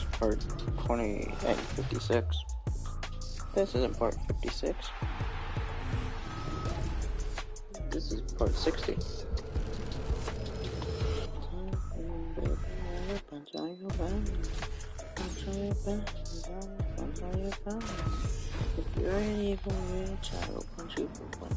was part 20 and 56. This isn't part 56. This is part 60. Punch on your buns. Punch on your buns. Punch on your buns. If you're an evil witch, I will punch you for fun.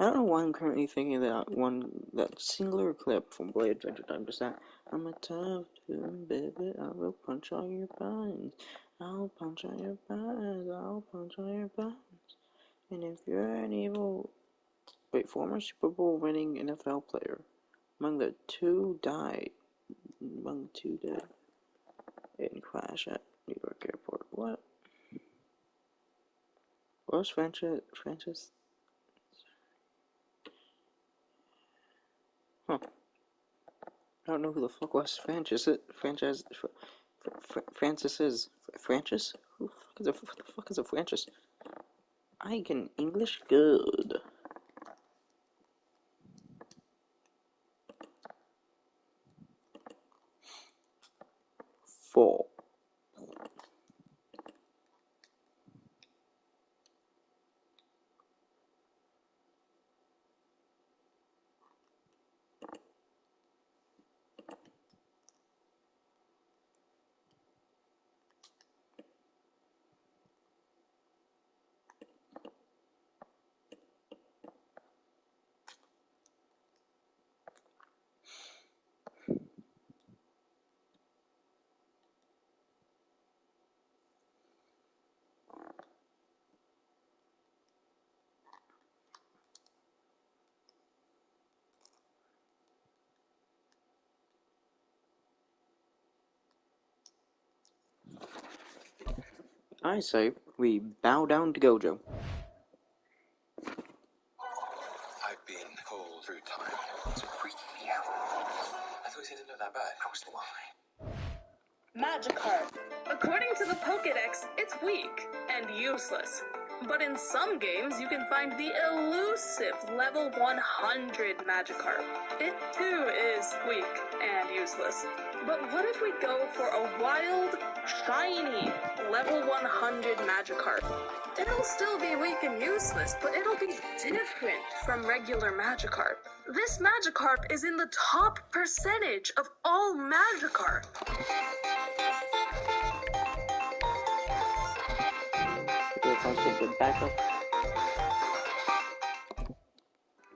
I don't know why I'm currently thinking of that singular clip from Blade Adventure Time, just that, I'm a tough dude, baby, I will punch on your buns, I'll punch on your buns, I'll punch on your buns, and if you're an evil, former Super Bowl winning NFL player, among the two dead in crash at New York airport. What? Where's Francis? Huh. I don't know who the fuck was Francis is. Francis? Who the fuck is a Francis? I can English good. Four. I say we bow down to Gojo. I've been cold through time. It's a freaky out. I thought he didn't look that bad. How was the wine? Magikarp. According to the Pokédex, it's weak and useless. But in some games, you can find the elusive level 100 Magikarp. It too is weak and useless. But what if we go for a wild, shiny, level 100 Magikarp? It'll still be weak and useless, but it'll be different from regular Magikarp. This Magikarp is in the top percentage of all Magikarp.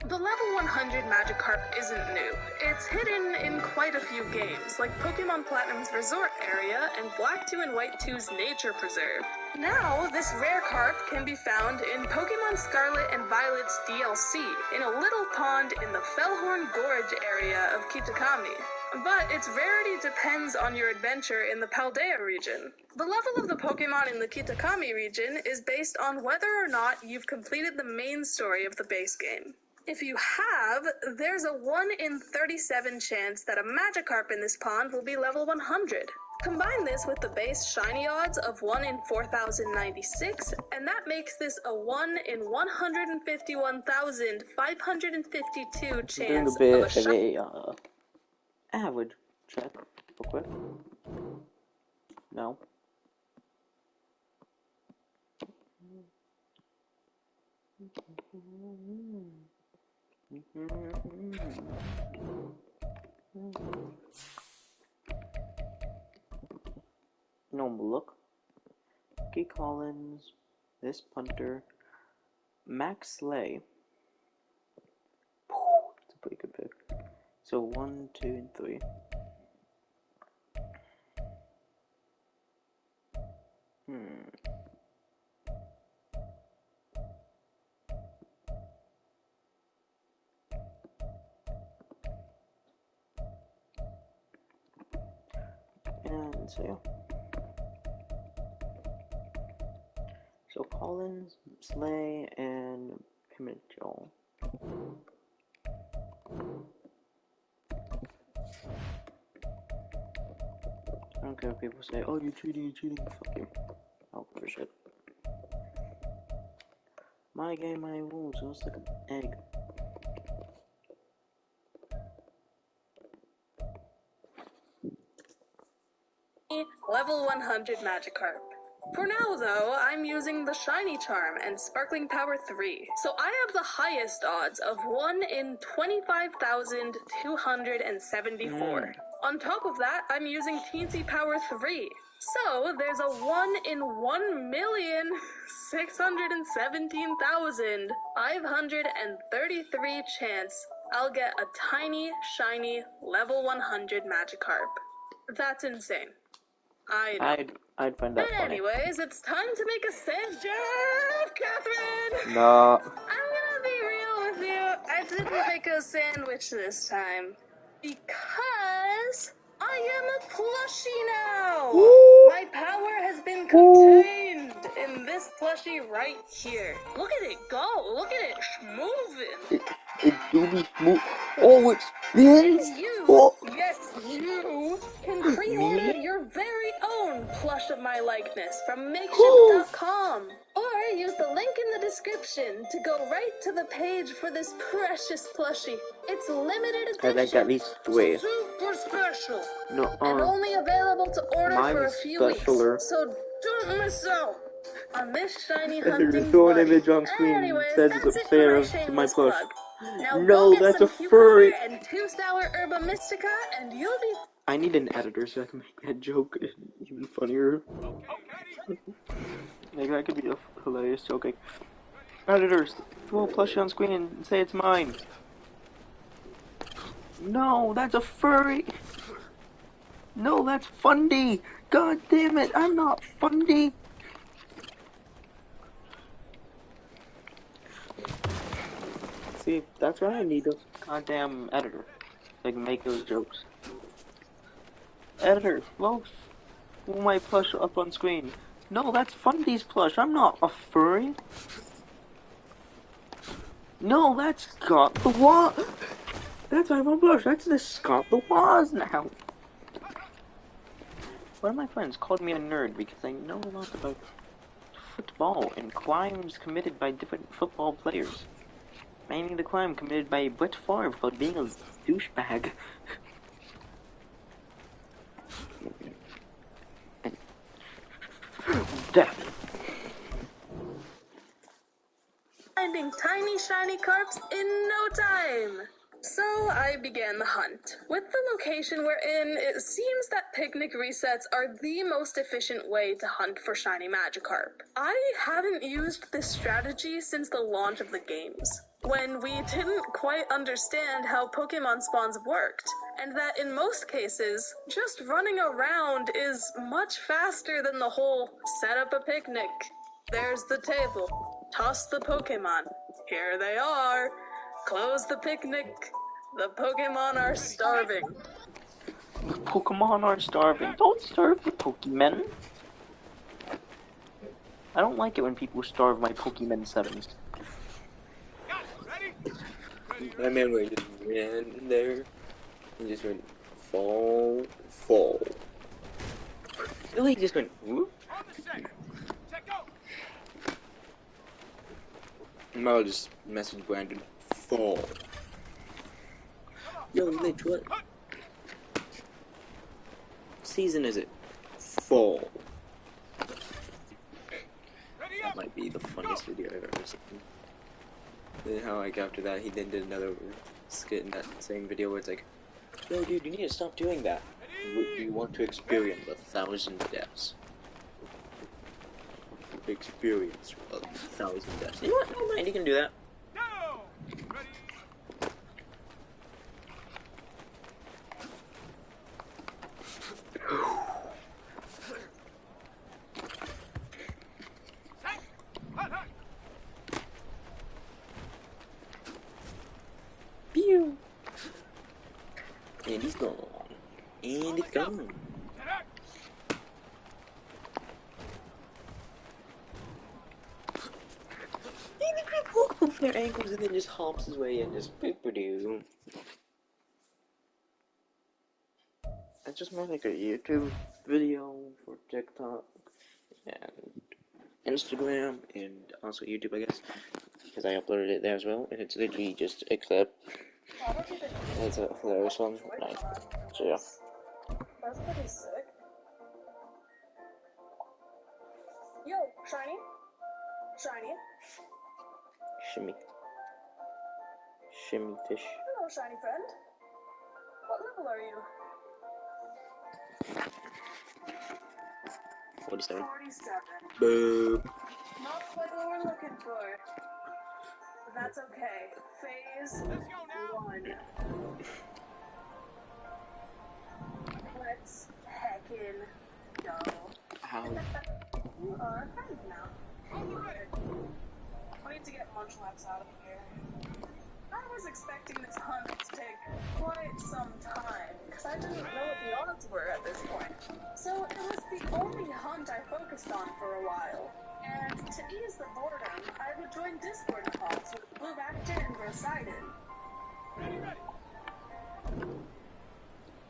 The level 100 Magikarp isn't new. It's hidden in quite a few games, like Pokemon Platinum's Resort Area and Black 2 and White 2's Nature Preserve. Now, this rare carp can be found in Pokemon Scarlet and Violet's DLC, in a little pond in the Fellhorn Gorge area of Kitakami. But its rarity depends on your adventure in the Paldea region. The level of the Pokemon in the Kitakami region is based on whether or not you've completed the main story of the base game. If you have, there's a 1 in 37 chance that a Magikarp in this pond will be level 100. Combine this with the base shiny odds of 1 in 4,096, and that makes this a 1 in 151,552 chance of a shiny. Average check, real quick. No. Normal look. Key Collins, this punter, Max Slay. That's a pretty good pick. So 1, 2, and 3. And so yeah. So Collins, Slay, and Pimlico. I don't care if people say, oh, you're cheating, fuck you. I'll push it. My game, my rules, just like an egg. Level 100 Magikarp. For now, though, I'm using the Shiny Charm and Sparkling Power 3, so I have the highest odds of 1 in 25,274. On top of that, I'm using Teensy Power 3, so there's a 1 in 1,617,533 chance I'll get a tiny, shiny, level 100 Magikarp. That's insane. I know. I'd find that funny. Anyways, it's time to make a sand joke, Catherine! No. I'm gonna be real with you. I didn't make a sandwich this time. Because I am a plushie now! Woo! My power has been contained in this plushie right here. Look at it go! Look at it moving! It do be smooth. Oh, it spins! And you, Oh. yes, you, can pre-order Me? your very own plush of my likeness from Makeshift.com. Or use the link in the description to go right to the page for this precious plushie. It's limited edition. I think at least wait. Super special. No, And only available to order for a mine's few specialer. weeks. So don't miss out on this shiny They're hunting throwing buddy. an image on screen. Anyways, Says that's it's a it for my fan of my shameless plush. plug. Now No, go get that's some a furry. cucumber and 2 sour herba mystica, and you'll be. I need an editor so I can make that joke even funnier. Like that could be a hilarious joke. Like, editors, throw a plushie on screen and say it's mine. No, that's a furry. No, that's Fundy. God damn it, I'm not Fundy. See, that's why I need a goddamn editor. So I can make those jokes. Editor, throw my plush up on screen. No, that's Fundy's plush. I'm not a furry. No, that's Scott the Waz. That's my plush. That's the Scott the Waz now. One of my friends called me a nerd because I know a lot about football and crimes committed by different football players. Mainly the crime committed by Brett Favre for being a douchebag. Death. Finding tiny shiny carps in no time. So I began the hunt. With the location we're in, it seems that picnic resets are the most efficient way to hunt for shiny Magikarp. I haven't used this strategy since the launch of the games, when we didn't quite understand how Pokemon spawns worked, and that in most cases, just running around is much faster than the whole set up a picnic. There's the table. Toss the Pokemon. Here they are. Close the picnic. The Pokemon are starving. The Pokemon are starving. Don't starve the Pokemon. I don't like it when people starve my Pokemon 7s. My man just ran there and just went fall. Really, he just went whoop. And I'll just message Brandon fall. Yo, Mitch, what season is it? Fall. That might be the funniest video I've ever seen. Then how, like, after that, he then did another skit in that same video where it's like, yo, dude, you need to stop doing that. Do you want to experience 1,000 deaths? Experience 1,000 deaths. You know what? Never mind, you can do that. Pew! And he's gone. And it's gone. Walk up their ankles and then just hops his way in, just boop-a-doo. That's just more like a YouTube video for TikTok and Instagram and also YouTube, I guess, because I uploaded it there as well, and it's literally just a clip. It's a hilarious one. So yeah. That's pretty sick. Yo, Shiny? Shiny? Shimmy. Shimmy fish. Hello, shiny friend. What level are you? 47. 47. Boo. Not quite what we're looking for. But that's okay. Phase 1. Let's heckin' go. How? You are a friend now. We need to get Munchlax out of here. I was expecting this hunt to take quite some time, because I didn't know what the odds were at this point. So it was the only hunt I focused on for a while. And to ease the boredom, I would join Discord calls with Blue Actor and Versidon.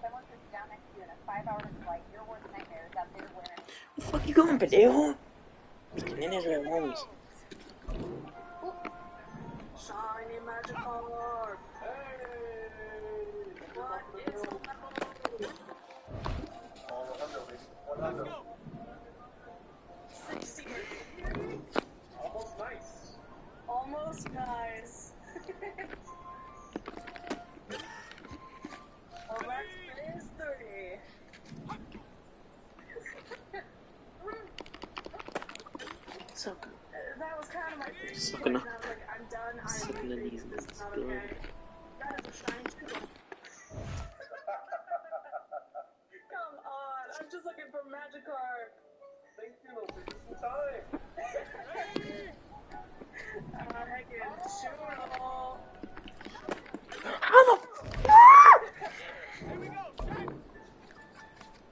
Someone sits down next to you in a 5-hour flight. Your worst nightmare is that they're wearing. Where the fuck you going, pendejo? Mis canenes are homies. Shiny Magikarp! Hey! What is the level? 68. Almost nice. Almost nice. Well, that's phase 3. So, That was kind of my thing. Sucking And I was like, I'm done. I am sucking the leaving. knees. This is not okay. That is a shiny too. Come on. I'm just looking for Magikarp. Thank you, it'll take some time. Heck yeah. Shoot all. How the?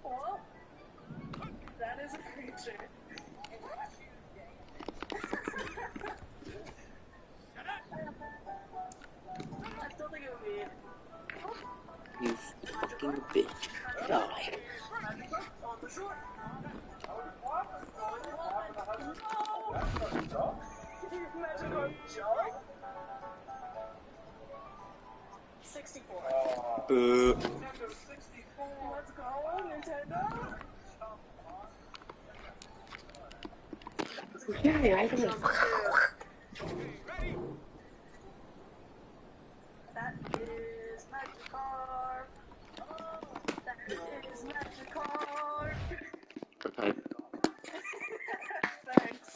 Well, that is a creature. I still think it would be. You fucking bitch. Die. Magikarp on the shore. Magikarp jump. 64. Boo. Nintendo 64. Let's go, Nintendo. Yeah, I can. Jump 2. That is Magikarp. That is Magikarp. Okay. Thanks.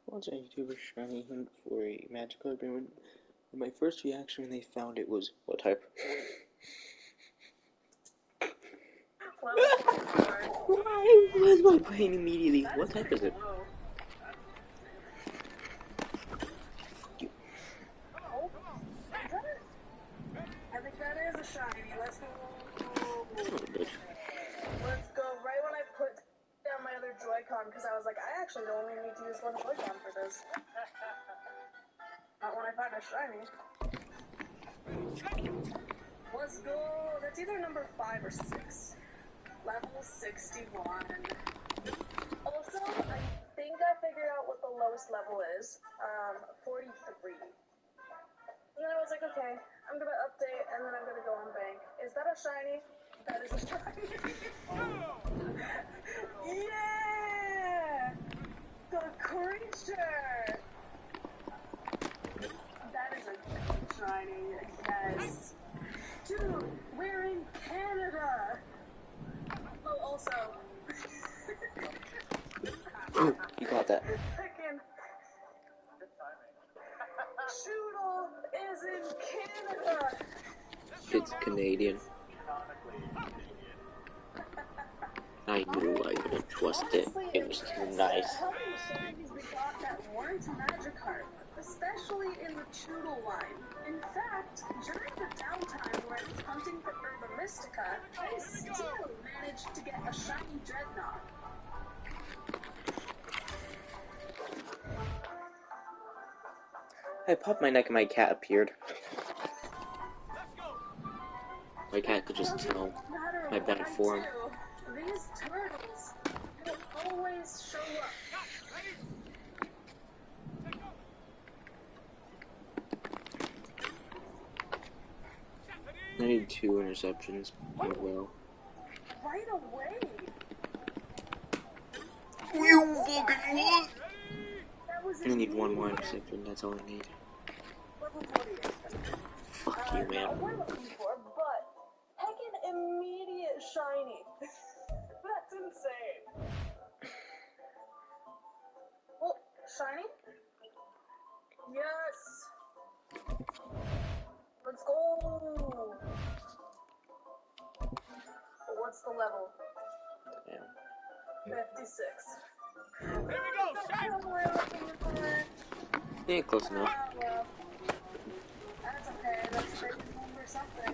Once a YouTuber shiny hunt for a Magikarp, and my first reaction when they found it was, what type? Why was my brain immediately? What type is it? Oh, is that it? I think that is a shiny. Let's go. Oh, bitch. Let's go. Right when I put down my other Joy-Con, because I was like, I actually only need to use one Joy-Con for this. Not when I find a shiny. Let's go. That's either number 5 or 6. Level 61. Also, I think I figured out what the lowest level is. 43. Okay, I'm gonna update and then I'm gonna go on bank. Is that a shiny? That is a shiny. Yeah! The creature! That is a good shiny, yes. Dude, we're in Canada! Oh, also. You got that. Frickin' Choodle is in Canada! It's Canadian. I knew I couldn't trust it. Honestly, It was too nice. how many shinies we got that weren't Magikarp, especially in the Choodle line. In fact, during the downtime when I was hunting for Herba Mystica, I still managed to get a shiny Dreadnought. I popped my neck and my cat appeared. My cat could just tell my bad form. These turtles will always show up. I need 2 interceptions as well. Right away. You fucking what? That was I need 1 more immediate. interception, that's all I need. Level 48. Fuck you, man. Not what we're looking for, but heckin' immediate shiny. That's insane. Oh, shiny? Yes. Let's go. What's the level? Damn. 56. Here we go, Shaq! Yeah, close enough. Well, that's okay. That's a big number something.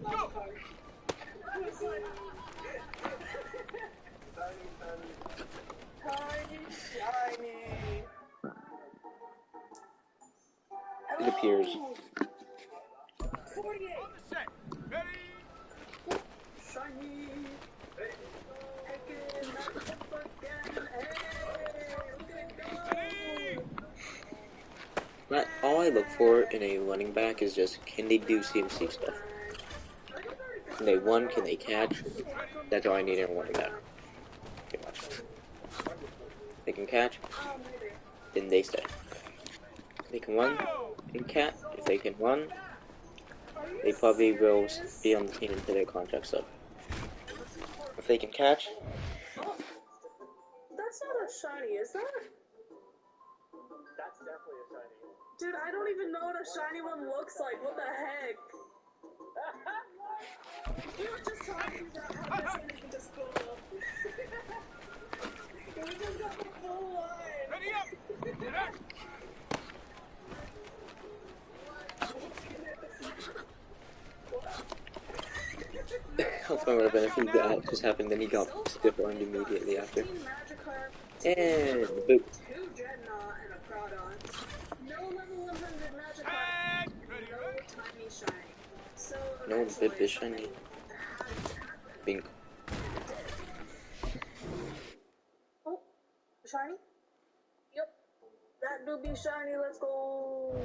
Go! Tiny, shiny. It appears. 48. On the set. Ready? Shiny. Again, not again. Hey, look at it go. But all I look for in a running back is just, can they do CMC stuff? Can they run? Can they catch? That's all I need in a running back. Okay, watch. They can catch, then they stay. They can run and catch. If they can run, they probably will be on the team until their contract's up. If they can catch, That's not a shiny, is that? That's definitely a shiny. Dude, I don't even know what a shiny one looks like. What the heck? We were just talking about how this one can just go up. We just got the full line. Ready up! Get out! how fun would have been if that just happened, then he got stiff armed immediately after. And boop. 2 Dreadnought and a Crawdon. No level 100 Magikarp. And And ready, no ready? tiny shiny. So No one bit this shiny. Bink. Oh, shiny? Yep. That do be shiny, let's go.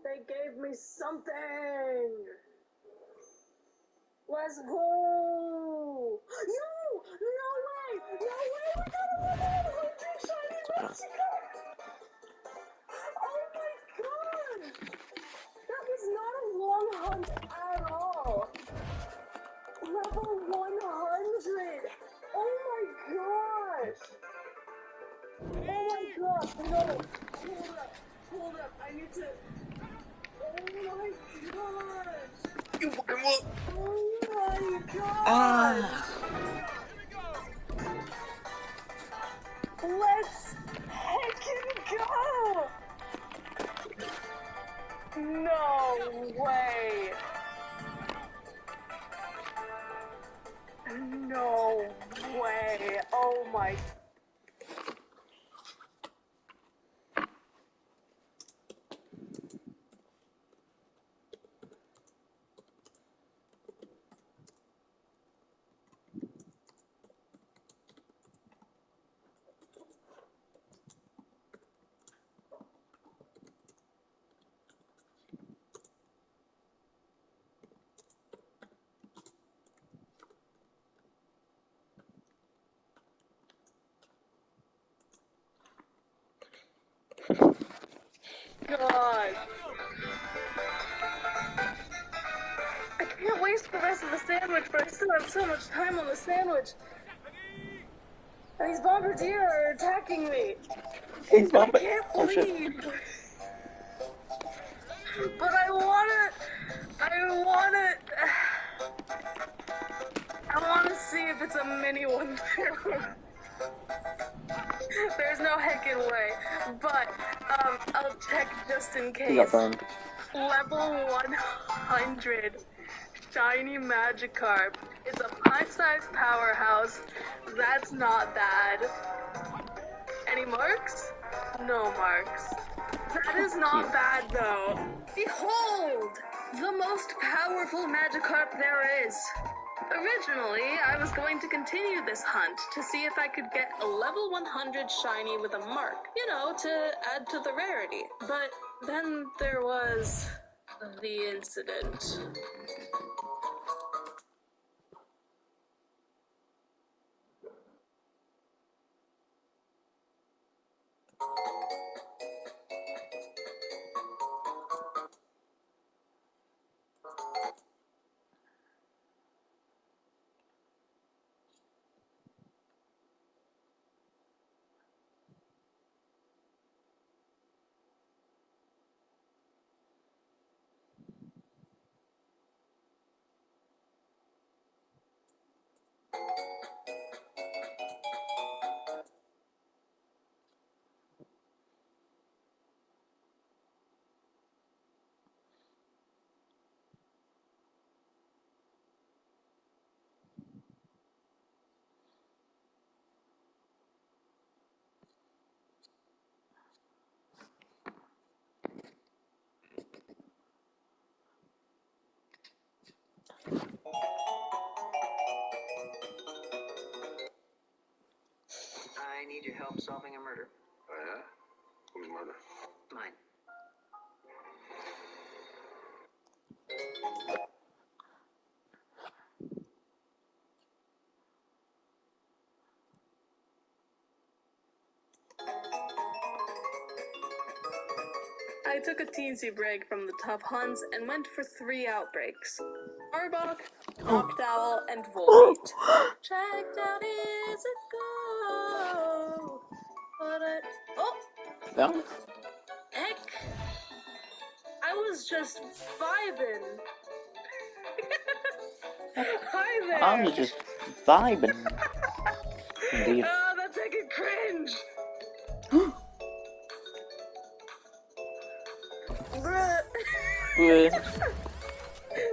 They gave me something. Let's go. No! No way! No way! We got a level 100 shiny Magikarp! Oh my god! That was not a long hunt at all. Level 100! Oh my gosh! Oh my gosh! No! Hold up! I need to... Oh my gosh! You fucking what? Oh my gosh! Ah! Let's heckin' go! No way! No way! Oh my... God. I can't waste the rest of the sandwich, but I still have so much time on the sandwich. And these bombardier are attacking me. He's I not back. can't Oh shit. leave. But I want it. I want it. I want to see if it's a mini one there. There's no heckin' way. But, I'll check just in He got case. burned. Level 100. Shiny Magikarp. It's a pint-sized powerhouse. That's not bad. Any marks? No marks. That is not bad, though. Behold! The most powerful Magikarp there is. Originally, I was going to continue this hunt to see if I could get a level 100 shiny with a mark, to add to the rarity. But then there was the incident. I need your help solving a murder. Oh, yeah? Whose murder? Mine. I took a teensy break from the tough hunts and went for 3 outbreaks. Arbok, Noctowl, and Volbeat. Checked out years ago. But Down? heck, I was just vibing. Hi there. I was just vibing. Indeed. Oh, that's making cringe. Bruh.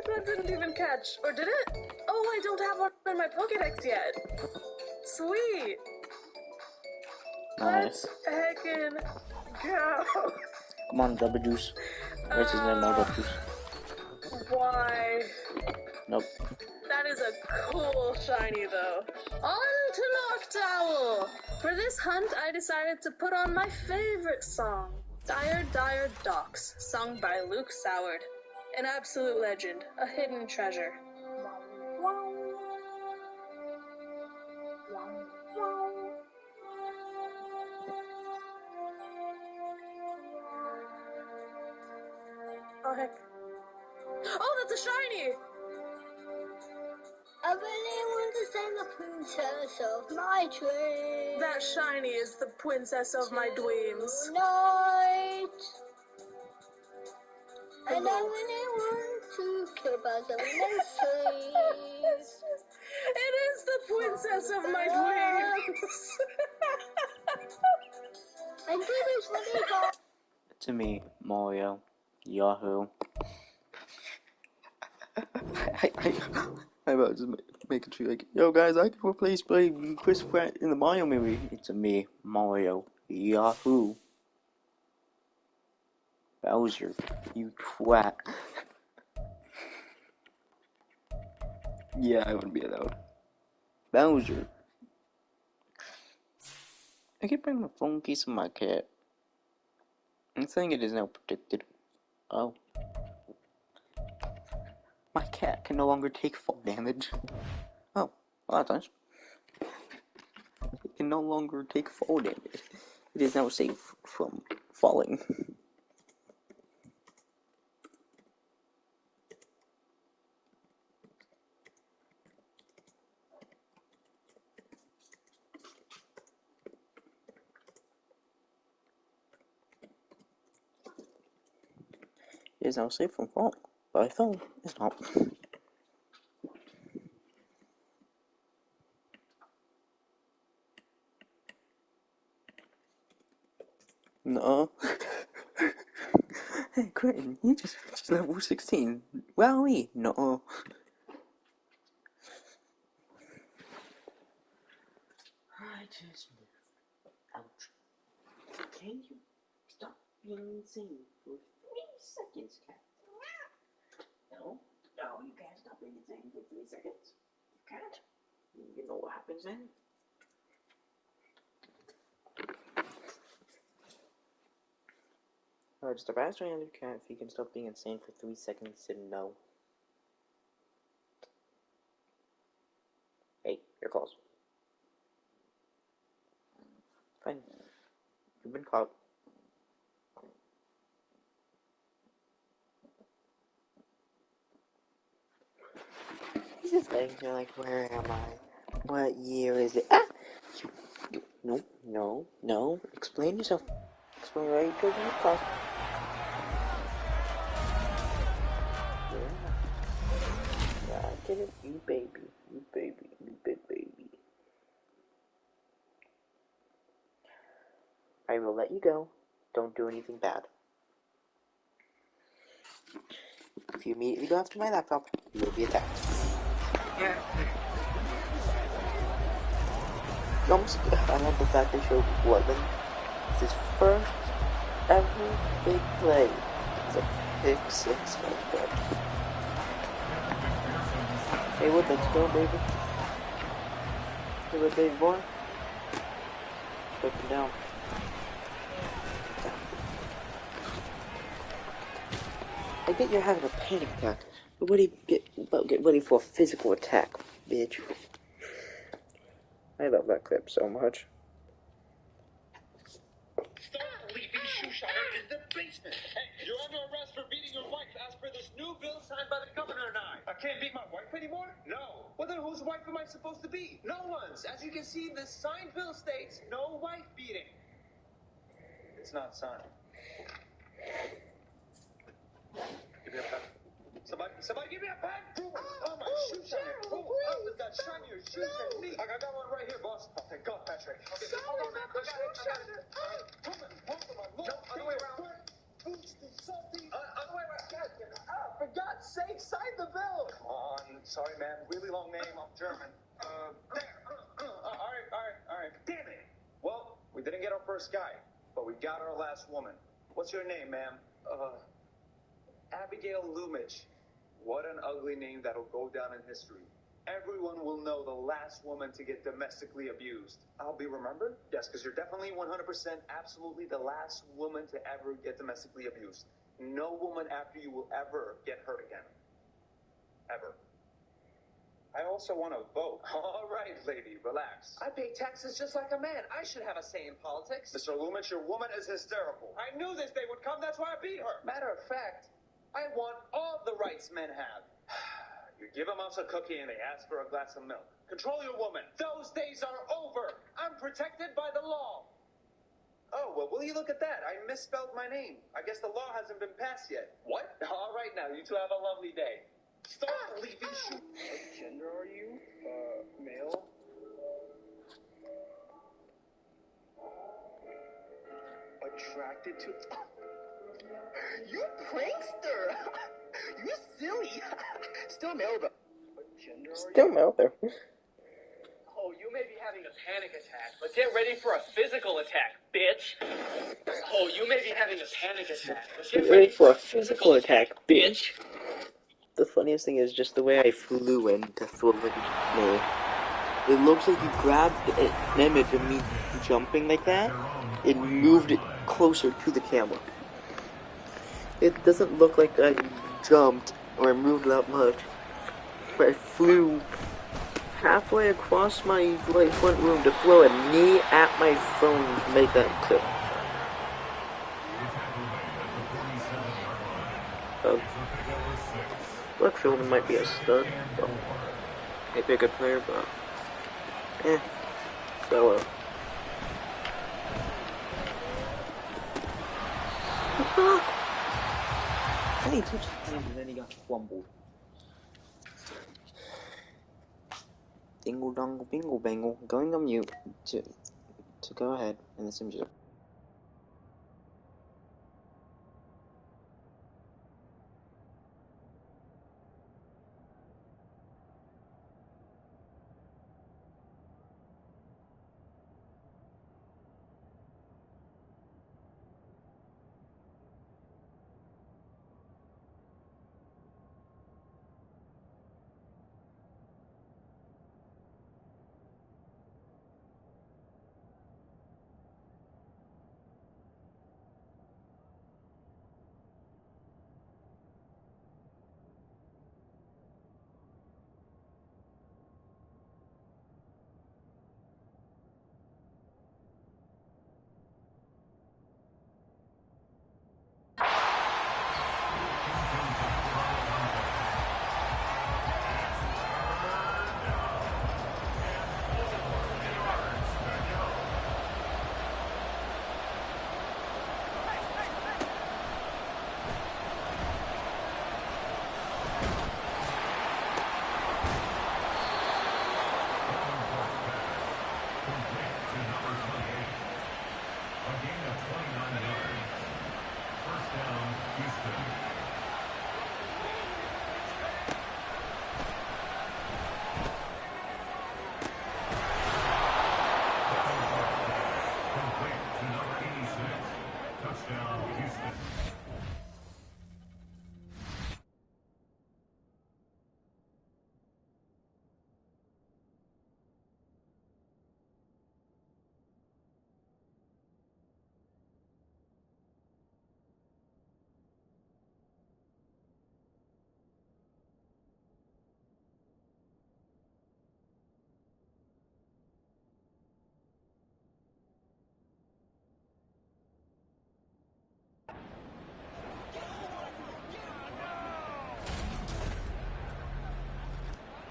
That didn't even catch. Or did it? Oh, I don't have one in my Pokédex yet. Sweet. Nice. Let's heckin' go. Come on, Double Juice. Where's his name? No, Double Juice. Why? Nope. That is a cool shiny, though. On to Noctowl! For this hunt, I decided to put on my favorite song, Dire Dire Docks, sung by Luke Soward. An absolute legend, a hidden treasure. Oh, heck. Oh, that's a shiny! I really want to sing the princess of my dreams. That shiny is the princess of my dreams. Tonight. And I really want to keep us in the sleep. It is the princess of my dreams. And this is what they call. To me, Mario. Yahoo. I about just making sure, like, yo guys, I can replace Chris Pratt in the Mario movie. It's me, Mario. Yahoo. Bowser, you twat. Yeah, I wouldn't be allowed. Bowser. I keep bringing a phone case of my cat. I'm saying it is now protected. Oh. My cat can no longer take fall damage. Oh, well that's nice. It can no longer take fall damage. It is now safe from falling. It is now safe from falling. But I fell. It's not. No. Hey, Quentin, you just reached level 16. Wowie! No. I just moved. Ouch. Can you stop being insane for 3 seconds, cat? No, you can't stop being insane for 3 seconds. You can't. You know what happens then? Just a asking your cat if you can stop being insane for 3 seconds, said no. Hey, you're close. Fine. You've been caught. He's just laying there like, where am I? What year is it? Ah! No. Explain yourself. Explain why you chose this class. Yeah, I get it. You baby. You big baby. I will let you go. Don't do anything bad. If you immediately go after my laptop, you will be attacked. I love the fact they showed Woodman. It's his first ever big play. It's a pick 6 like that. Hey Woodman, let's go, baby. Hey, little baby boy. Put him down. I get you're having a panic attack, but get ready for a physical attack, bitch. I love that clip so much. Stop leaving shoe shiner in the basement. Hey, you're under arrest for beating your wife as per this new bill signed by the governor and I can't beat my wife anymore? No. Well, then whose wife am I supposed to be? No one's. As you can see, this signed bill states no wife beating. It's not signed. Give me a pen. Somebody give me a pen! Oh, my shoe shiner. Who else has got shinier shoes than me? I got one right here, boss. Oh, thank God, Patrick. Okay, hold on, man. I got it. Come on, hold on, my lord. No, other way around. Boots the salty. Other way around. For God's sake, sign the bill. Come on. Sorry, man. Really long name. I'm German. There. All right. Damn it. Well, we didn't get our first guy, but we got our last woman. What's your name, ma'am? Abigail Lumich. What an ugly name that'll go down in history. Everyone will know the last woman to get domestically abused. I'll be remembered? Yes, because you're definitely 100% absolutely the last woman to ever get domestically abused. No woman after you will ever get hurt again. Ever. I also want to vote. All right, lady, relax. I pay taxes just like a man. I should have a say in politics. Mr. Lumich, your woman is hysterical. I knew this day would come. That's why I beat her. Matter of fact, I want all the rights men have. You give a mouse a cookie and they ask for a glass of milk. Control your woman. Those days are over. I'm protected by the law. Oh, well, will you look at that? I misspelled my name. I guess the law hasn't been passed yet. What? All right, now, you two have a lovely day. Stop leaving shoes. What gender are you? Male? Attracted to... You prankster! You silly! Still male, though. What gender are you? Still male there. Oh, you may be having a panic attack, but get ready for a physical attack, bitch. Oh, you may be having a panic attack, but get ready for a physical attack, bitch. The funniest thing is just the way I flew in to throw it. No. It looks like you grabbed an image of me jumping like that and moved it closer to the camera. It doesn't look like I jumped or moved that much. But I flew halfway across my front room to throw a knee at my phone to make that clip. Look, Philbin might be a stud, but maybe a good player, but so Hey, touch him, and then he got fumbled. dingle dongle bingle bangle, going on mute to go ahead and listen to.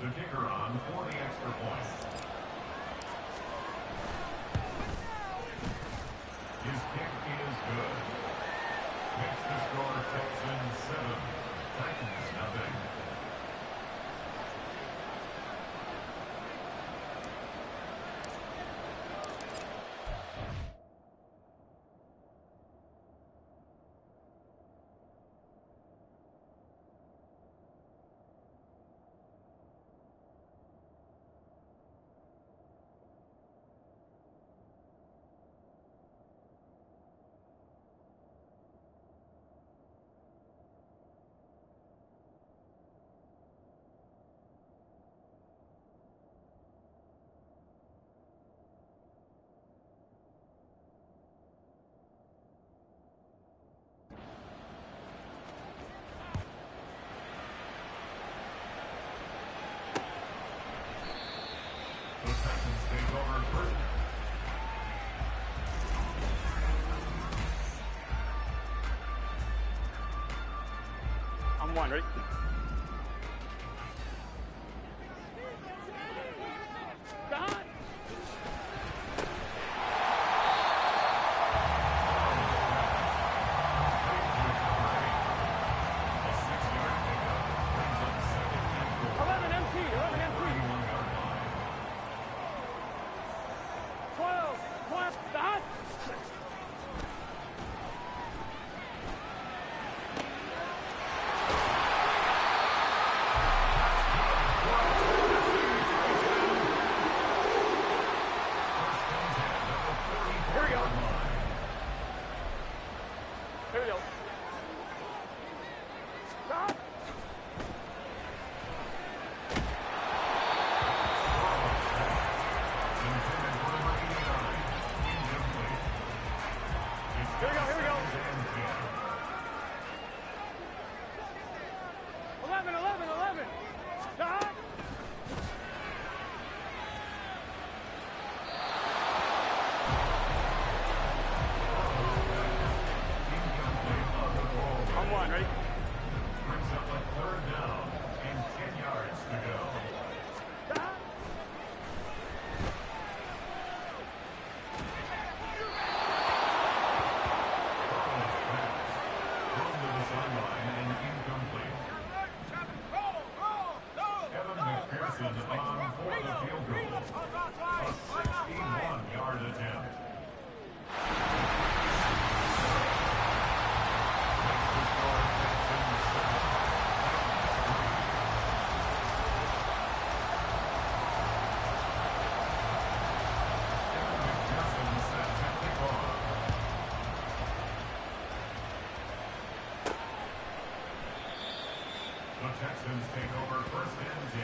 The kicker on for the extra point. His kick is good. Makes the score Texans 7, Titans nothing. The Titans take over first. I'm one, ready? God! Carson on for the field goal. A 61-yard attempt. Makes the score Texans 7. Kevin McPherson set to kick off. The Texans take over first and 10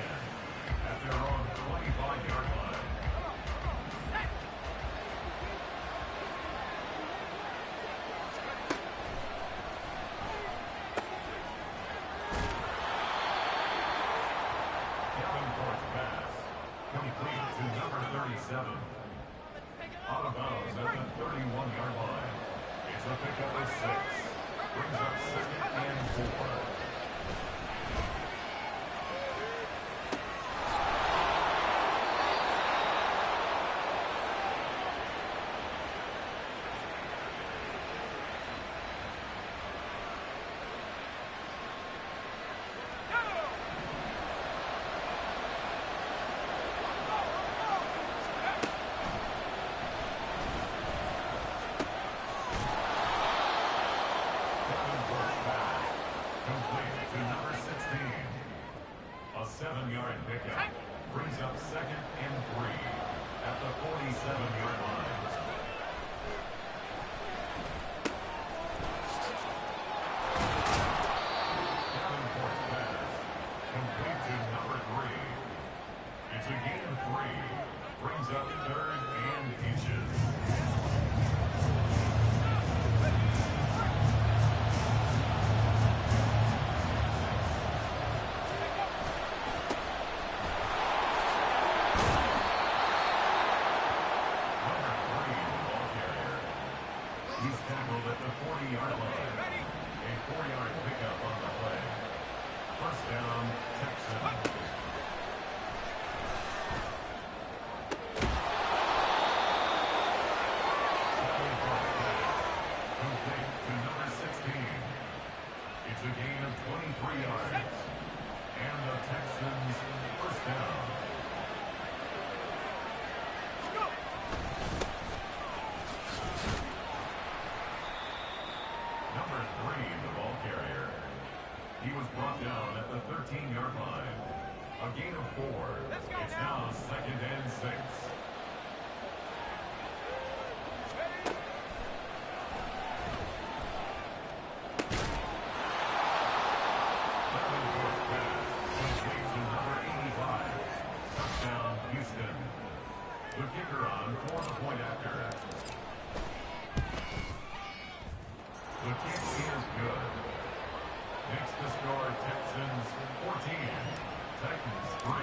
at their own 25-yard line. Davenport's pass complete to number 37. Out of bounds at the 31-yard line. It's a pickup of 6. Brings up second and 4. Complete to number 16. A 7-yard pickup brings up second and 3 at the 47-yard line. Davenport's pass complete to number 3. It's a gain of 3. Brings up third and inches. He's tackled at the 40-yard line. A 4-yard pickup on the play. First down, Texans. Complete to number 16. It's a gain of 23 yards. And the Texans first down. Number 3, the ball carrier. He was brought down at the 13-yard line. A gain of 4. It's now second and 6. Davenport's pass complete to number 85. Touchdown, Houston. The kicker on for the point after. The kick is good. Makes the score Texans 14, Titans 3.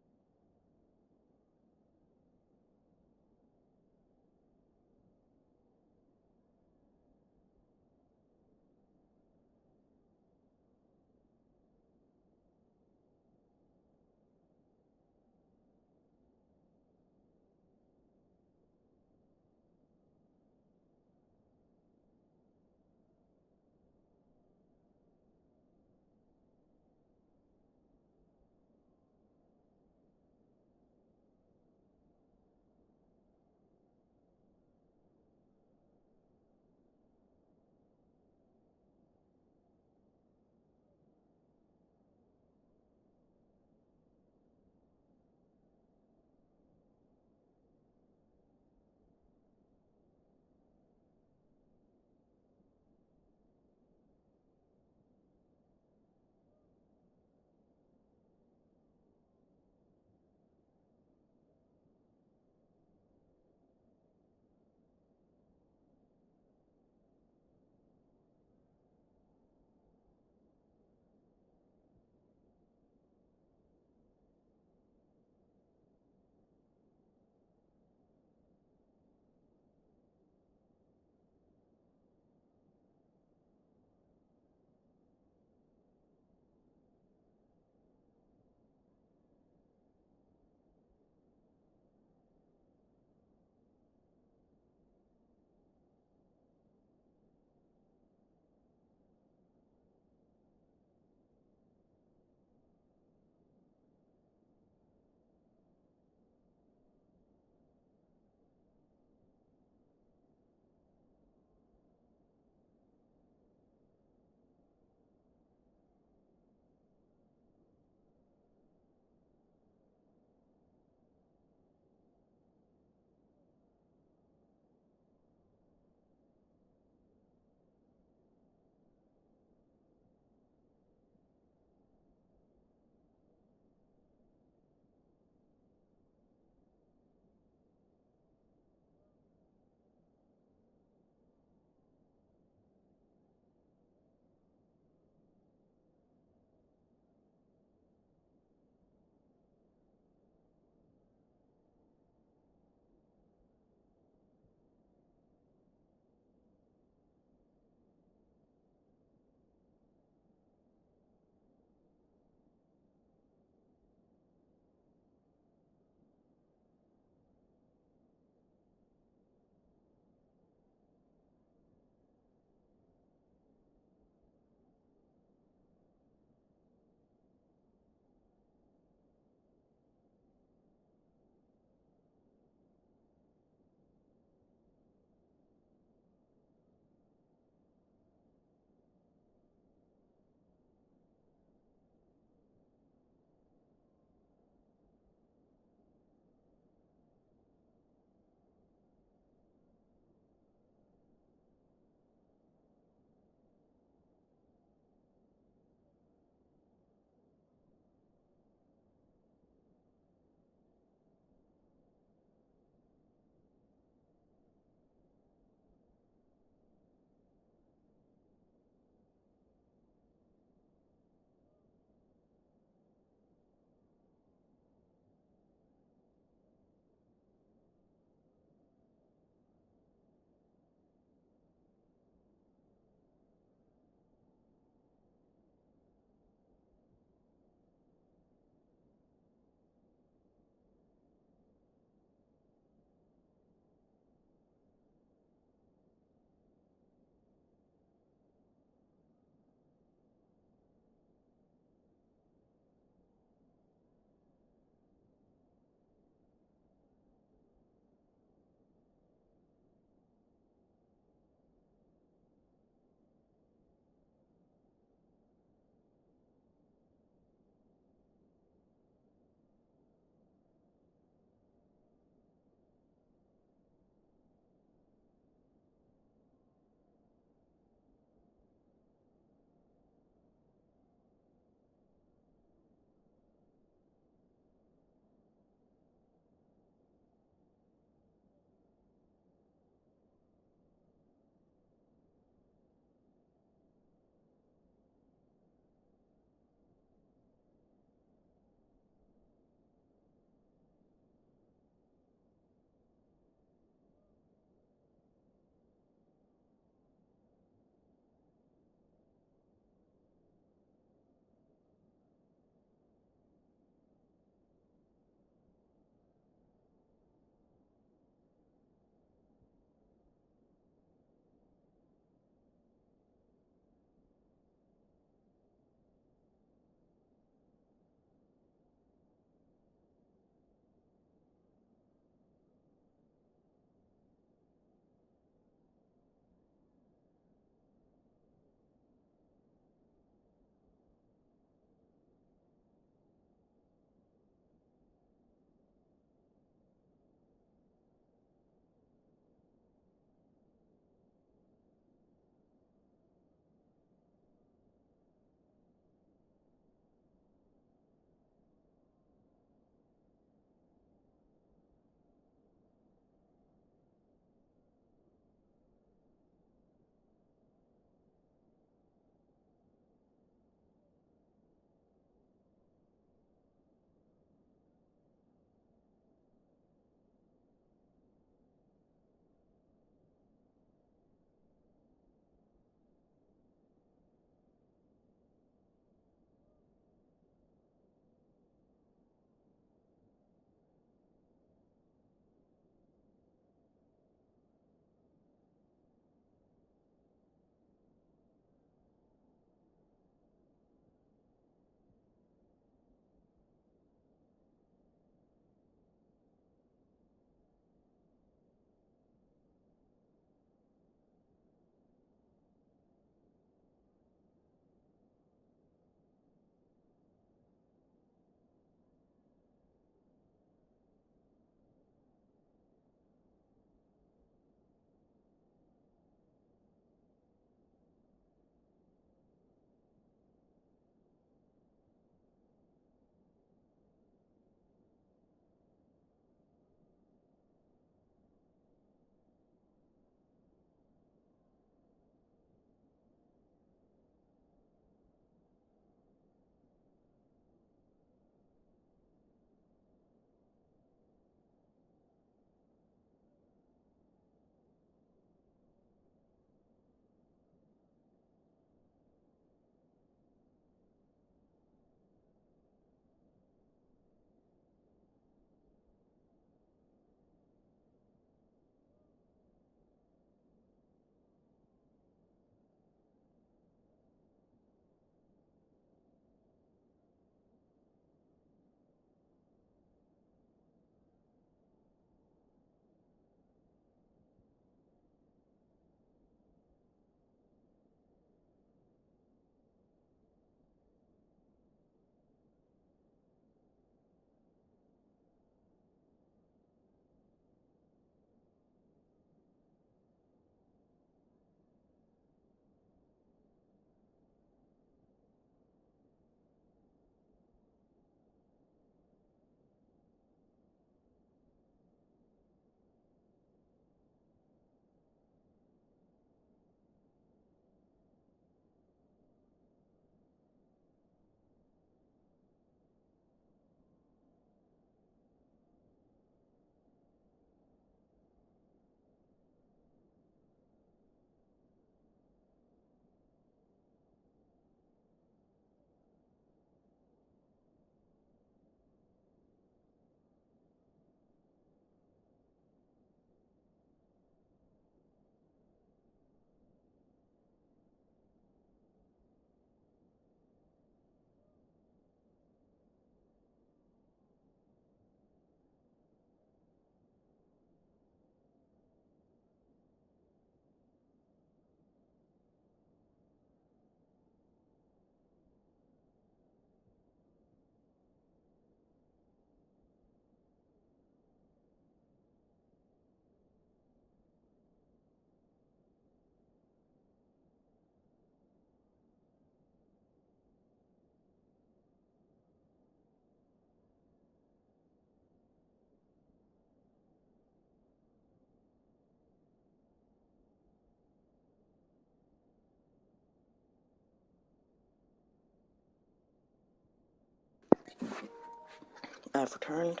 I've returned.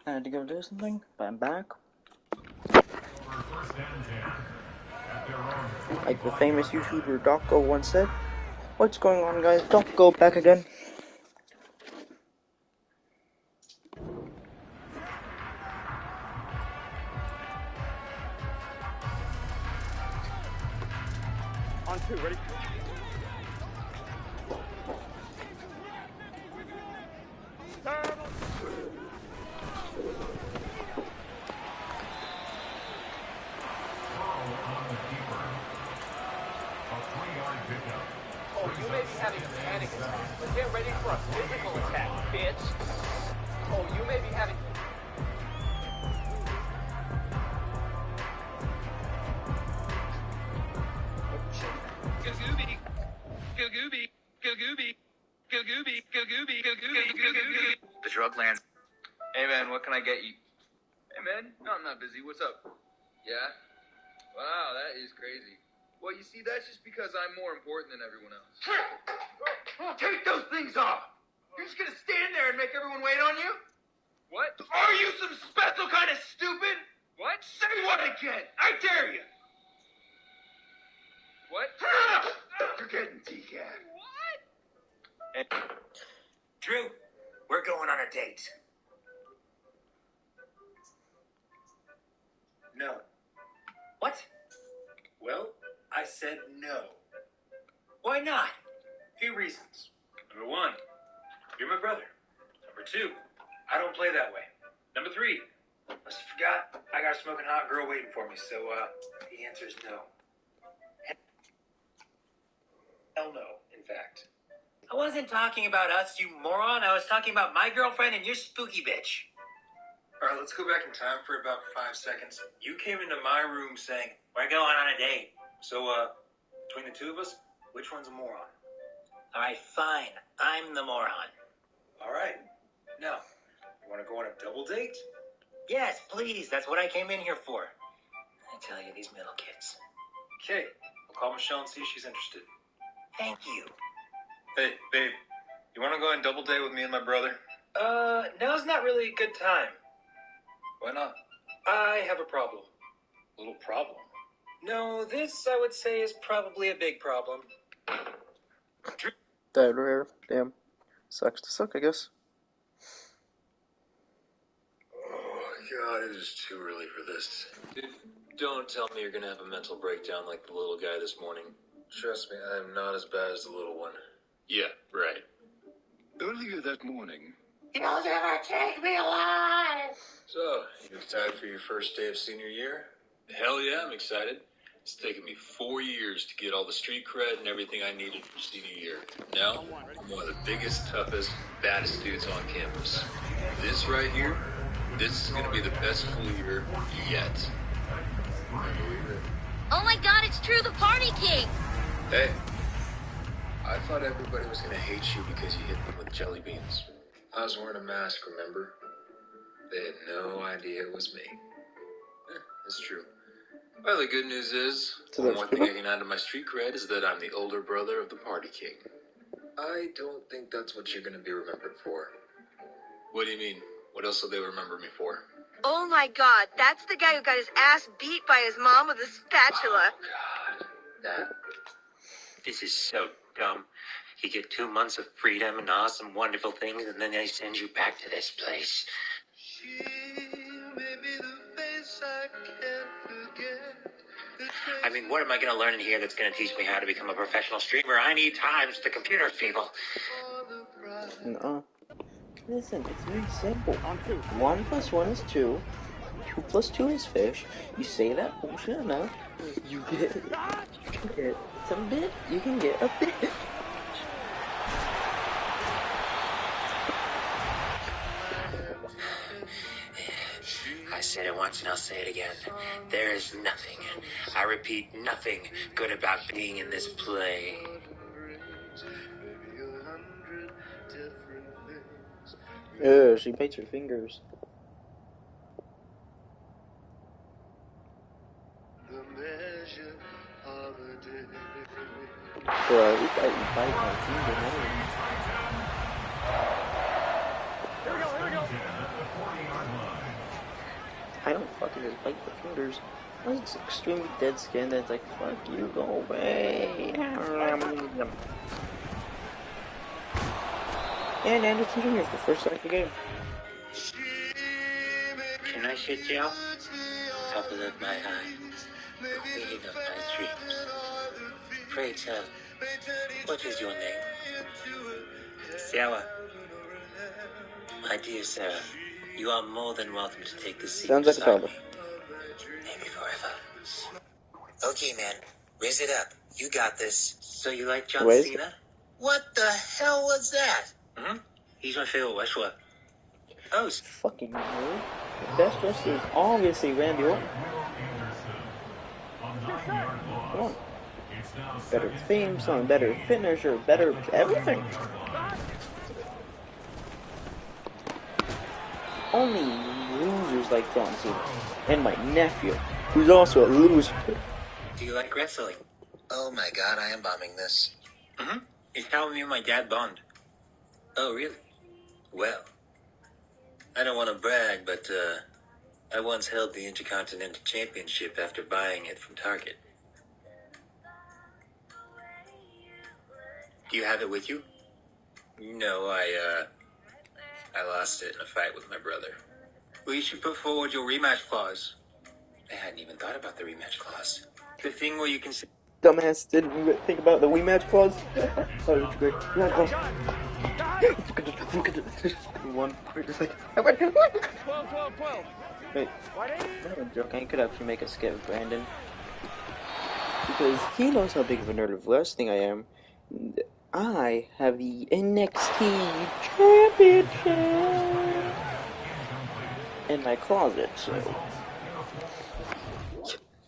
I had to go do something, but I'm back. Like the famous YouTuber Docko once said, "What's going on, guys? Don't go back again." On 2, ready? Oh, you may be having a panic attack, but get ready for a physical attack, bitch. Oh, you may be having... Gagooby. Gagooby. Gagooby. Gagooby. Gagooby. Gagooby. The drug lands. Hey, man, what can I get you? Hey, man. No, I'm not busy. What's up? Yeah? Wow, that is crazy. Well, you see, that's just because I'm more important than everyone else. Take those things off! You're just gonna stand there and make everyone wait on you? What? Are you some special kind of stupid? What? Say what again? I dare you! What? You're getting decaf. What? Drew, we're going on a date. No. What? Well, I said no. Why not? Few reasons. Number 1, you're my brother. Number 2, I don't play that way. Number 3, unless you forgot, I got a smoking hot girl waiting for me, so, the answer is no. Hell no, in fact. I wasn't talking about us, you moron. I was talking about my girlfriend and your spooky bitch. All right, let's go back in time for about 5 seconds. You came into my room saying, we're going on a date. So, between the two of us, which one's a moron? All right, fine. I'm the moron. All right. Now, you want to go on a double date? Yes, please. That's what I came in here for. I tell you, these middle kids. Okay. I'll call Michelle and see if she's interested. Thank you. Hey, babe. You want to go on a double date with me and my brother? Now's not really a good time. Why not? I have a problem. A little problem? No, this, I would say, is probably a big problem. That rare. Damn. Sucks to suck, I guess. Oh, God, it is too early for this. Dude, don't tell me you're gonna have a mental breakdown like the little guy this morning. Trust me, I am not as bad as the little one. Yeah, right. Earlier that morning, You'll never take me alive! So, you excited for your first day of senior year? Hell yeah, I'm excited. It's taken me 4 years to get all the street cred and everything I needed for senior year. Now, I'm one of the biggest, toughest, baddest dudes on campus. This right here, this is gonna be the best school year yet. Oh my god, it's true, the Party King! Hey, I thought everybody was gonna hate you because you hit them with jelly beans. I was wearing a mask, remember? They had no idea it was me. It's true. Well, the good news is, So one that's more true? thing I can add to my street cred is that I'm the older brother of the Party King. I don't think that's what you're gonna be remembered for. What do you mean? What else will they remember me for? Oh my god, that's the guy who got his ass beat by his mom with a spatula. Oh, God. That. This is so dumb. You get 2 months of freedom and awesome, wonderful things, and then they send you back to this place. I mean, what am I going to learn in here that's going to teach me how to become a professional streamer? I need times to computers, people. No. Listen, it's very simple. 1 plus 1 is 2. 2 plus 2 is fish. You say that bullshit enough, you can get some bit. You can get a bit. I said it once and I'll say it again. There is nothing, I repeat, nothing good about being in this play. Ugh, she bites her fingers. Bro, we got you fighting our team together. Here we go. I don't fucking just bite the fingers. That's extremely dead skin that's like, fuck you, go away. And Anderson Jr. for the first time of the game. Can I sit down? Apple of my eyes, queen of my dreams. Pray tell, what is your name? Sarah. My dear Sarah, you are more than welcome to take this seat Sounds like a beside toddler. me. Maybe forever. Okay, man, raise it up. You got this. So you like John Wait. Cena? What the hell was that? He's my favorite wrestler. Oh, Fucking nerd. The best wrestler is obviously Randy Orton. Come on. Better theme song, better finisher, better everything. Only losers like John Cena. And my nephew, who's also a loser. do you like wrestling? Oh my god, I am bombing this. It's how me and my dad bond. Oh, really? Well, I don't want to brag, but, I once held the Intercontinental Championship after buying it from Target. Do you have it with you? No, I lost it in a fight with my brother. Well, you should put forward your rematch clause. I hadn't even thought about the rematch clause. The thing where you can say... Dumbass didn't even think about the Wii match clause. Oh, that's great. One quick second. 12. Wait, not a joke. I could actually make a skit of Brandon. Because he knows how big of a nerd of wrestling I am. I have the NXT Championship in my closet, so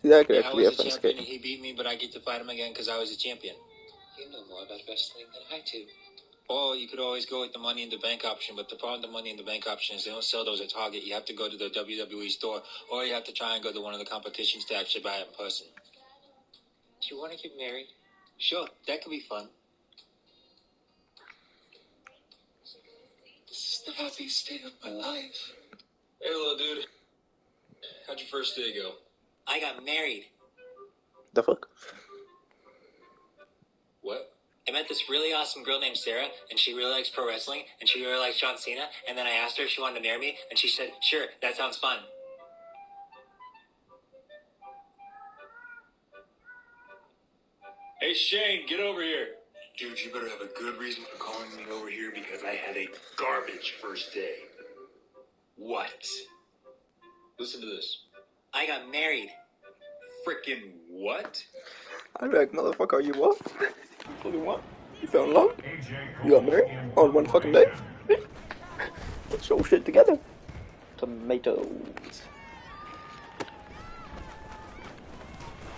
that could actually be a fun skit. He beat me, but I get to fight him again because I was a champion. You know more about wrestling than I do. Or you could always go with the Money in the Bank option, but the problem with the Money in the Bank option is they don't sell those at Target. You have to go to the WWE store, or you have to try and go to one of the competitions to actually buy it in person. Do you want to get married? Sure, that could be fun. This is the happiest day of my life. Hey, little dude. How'd your first day go? I got married. The fuck? What? I met this really awesome girl named Sarah, and she really likes pro wrestling, and she really likes John Cena, and then I asked her if she wanted to marry me, and she said, sure, that sounds fun. Hey, Shane, get over here. Dude, you better have a good reason for calling me over here because I had a garbage first day. What? Listen to this. I got married. Frickin' what? I'm like, motherfucker, you what? You what? You fell in love? You got married on one fucking day? Let's show shit together. Tomatoes.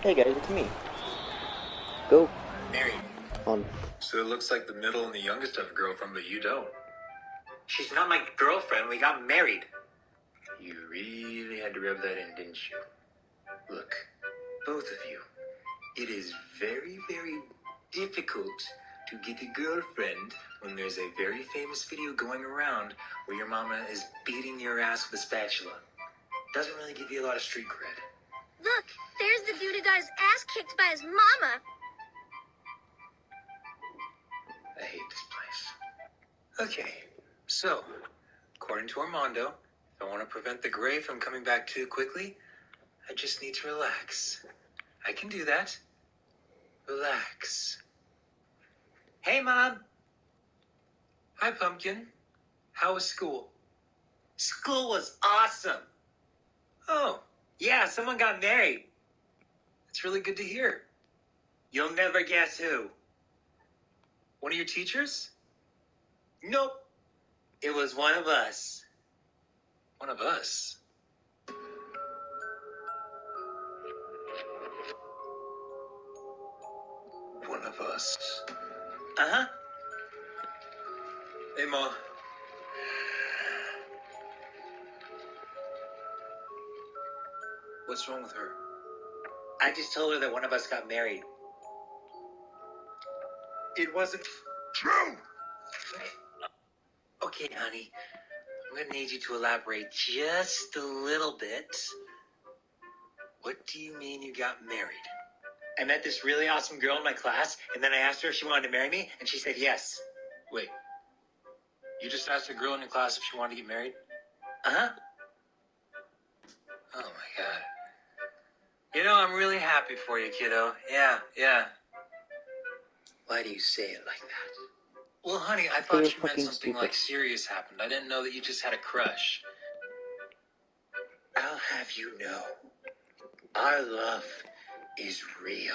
Hey guys, it's me. Go. Married. On. So it looks like the middle and the youngest have a girlfriend, but you don't. She's not my girlfriend. We got married. You really had to rub that in, didn't you? Look, both of you, it is very, very difficult to get a girlfriend when there's a very famous video going around where your mama is beating your ass with a spatula. Doesn't really give you a lot of street cred. Look, there's the dude who got his ass kicked by his mama. I hate this place. Okay, so, according to Armando, if I want to prevent the gray from coming back too quickly, I just need to relax. I can do that. Relax. Hey, Mom. Hi, Pumpkin. How was school? School was awesome. Oh, yeah, someone got married. It's really good to hear. You'll never guess who. One of your teachers? Nope. It was one of us. One of us? One of us. Uh-huh. Hey, Ma. What's wrong with her? I just told her that one of us got married. It wasn't true! Okay, honey. I'm gonna need you to elaborate just a little bit. What do you mean you got married? I met this really awesome girl in my class, and then I asked her if she wanted to marry me, and she said yes. Wait. You just asked a girl in your class if she wanted to get married? Uh-huh. Oh, my God. You know, I'm really happy for you, kiddo. Yeah. Why do you say it like that? Well, honey, I thought You're you meant fucking something stupid. like serious happened. I didn't know that you just had a crush. I'll have you know, our love is real.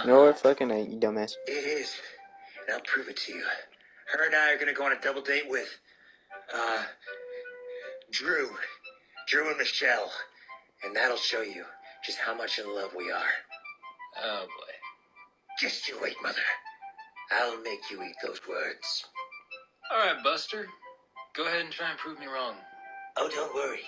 No, it fucking ain't, you dumbass. It is, and I'll prove it to you. Her and I are gonna go on a double date with, Drew and Michelle, and that'll show you just how much in love we are. Oh, boy. Just you wait, Mother. I'll make you eat those words. All right, Buster. Go ahead and try and prove me wrong. Oh, don't worry.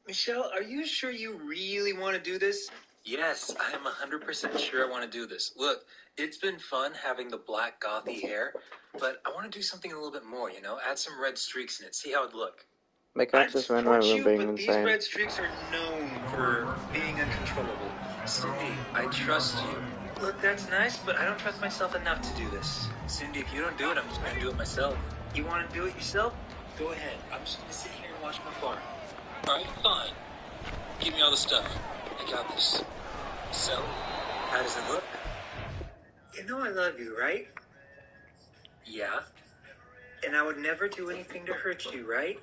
Michelle, are you sure you really want to do this? Yes, I am 100% sure I want to do this. Look, it's been fun having the black gothy hair, but I want to do something a little bit more, you know? Add some red streaks in it, see how it'd look. My cats just ran my room being But these insane. red streaks are known for being uncontrollable. Cindy, I trust you. Look, that's nice, but I don't trust myself enough to do this. Cindy, if you don't do it, I'm just going to do it myself. You want to do it yourself? Go ahead. I'm just going to sit here and watch my farm. All right, fine. Give me all the stuff. I got this. So, how does it look? You know I love you, right? Yeah. And I would never do anything to hurt you, right?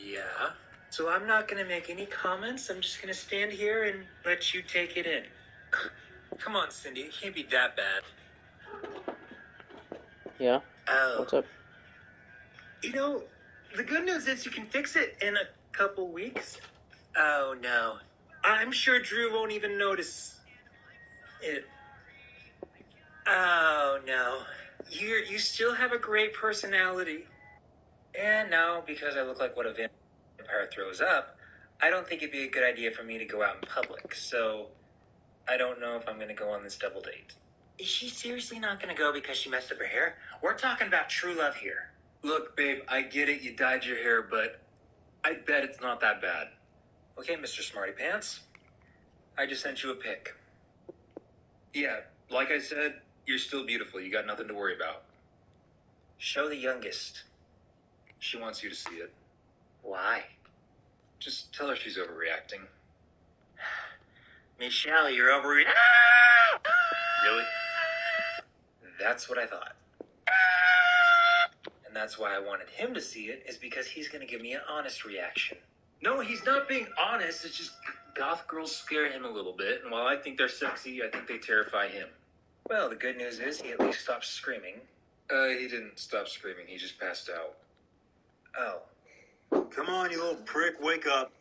Yeah. So I'm not going to make any comments. I'm just going to stand here and let you take it in. Come on, Cindy. It can't be that bad. Yeah? Oh. What's up? You know, the good news is you can fix it in a couple weeks. Oh, no. I'm sure Drew won't even notice it. Oh, no. You still have a great personality. And now, because I look like what a vampire throws up, I don't think it'd be a good idea for me to go out in public. So, I don't know if I'm going to go on this double date. Is she seriously not going to go because she messed up her hair? We're talking about true love here. Look, babe, I get it. You dyed your hair, but I bet it's not that bad. Okay, Mr. Smarty Pants. I just sent you a pic. Yeah, like I said, you're still beautiful. You got nothing to worry about. Show the youngest. She wants you to see it. Why? Just tell her she's overreacting. Michelle, you're overreacting. Really? That's what I thought. And that's why I wanted him to see it, is because he's going to give me an honest reaction. No, he's not being honest. It's just goth girls scare him a little bit, and while I think they're sexy, I think they terrify him. Well, the good news is he at least stopped screaming. He didn't stop screaming. He just passed out. Oh. Come on, you little prick. Wake up.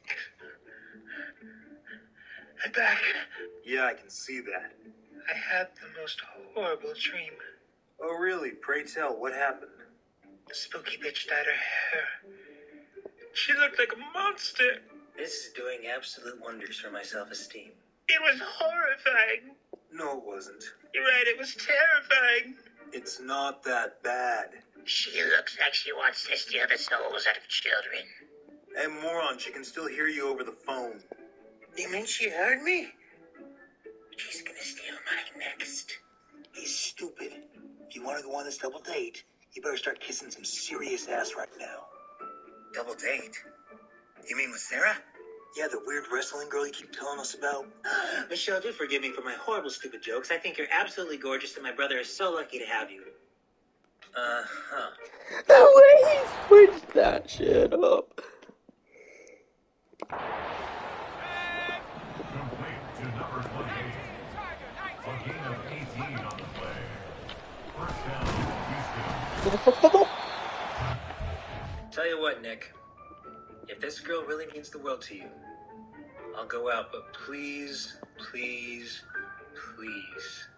I'm back. Yeah, I can see that. I had the most horrible dream. Oh, really? Pray tell, what happened? The spooky bitch dyed her hair. She looked like a monster. This is doing absolute wonders for my self-esteem. It was horrifying. No, it wasn't. You're right, it was terrifying. It's not that bad. She looks like she wants to steal the souls out of children. Hey, moron, she can still hear you over the phone. You mean she heard me? She's gonna steal mine next. He's stupid. If you want to go on this double date, you better start kissing some serious ass right now. Double date? You mean with Sarah? Yeah, the weird wrestling girl you keep telling us about. Michelle, do forgive me for my horrible, stupid jokes. I think you're absolutely gorgeous, and my brother is so lucky to have you. Uh-huh. The way he switched that shit up. Complete to number 28. A gain of 18 on the play. First down, Houston. Tell you what, Nick. If this girl really means the world to you, I'll go out, but please, please, please,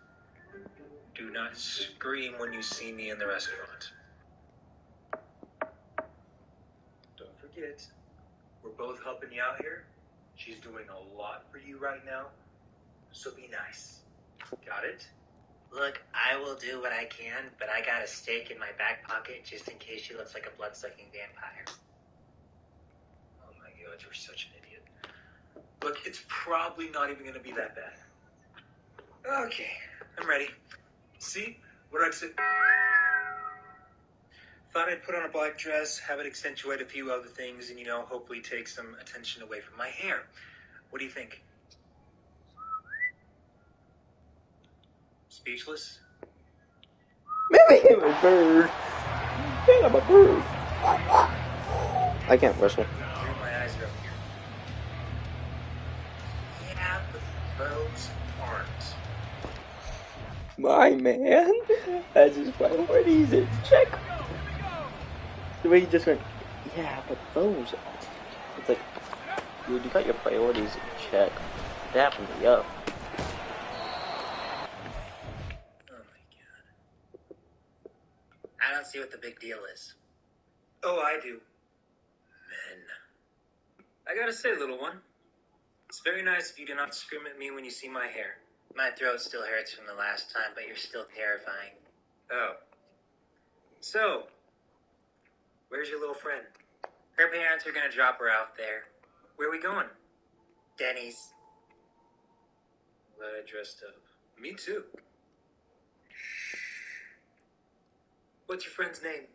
do not scream when you see me in the restaurant. Don't forget, we're both helping you out here. She's doing a lot for you right now, so be nice. Got it? Look, I will do what I can, but I got a stake in my back pocket just in case she looks like a blood-sucking vampire. Oh my god, you're such an idiot. Look, it's probably not even gonna be that bad. Okay, I'm ready. See? What I'd say? Thought I'd put on a black dress, have it accentuate a few other things, and, hopefully take some attention away from my hair. What do you think? Speechless? Maybe I'm a bird. Man, I'm a bird. I can't whistle. My eyes are up here. Yeah, but those aren't. My man has his priorities in check. The way he just went, yeah, but those. It's like, dude, you got your priorities in check. Dapping me up. Oh my god. I don't see what the big deal is. Oh, I do. Men. I gotta say, little one, it's very nice of you to not scream at me when you see my hair. My throat still hurts from the last time, but you're still terrifying. Oh. So, where's your little friend? Her parents are gonna drop her out there. Where are we going? Denny's. Glad I dressed up. Me too. What's your friend's name?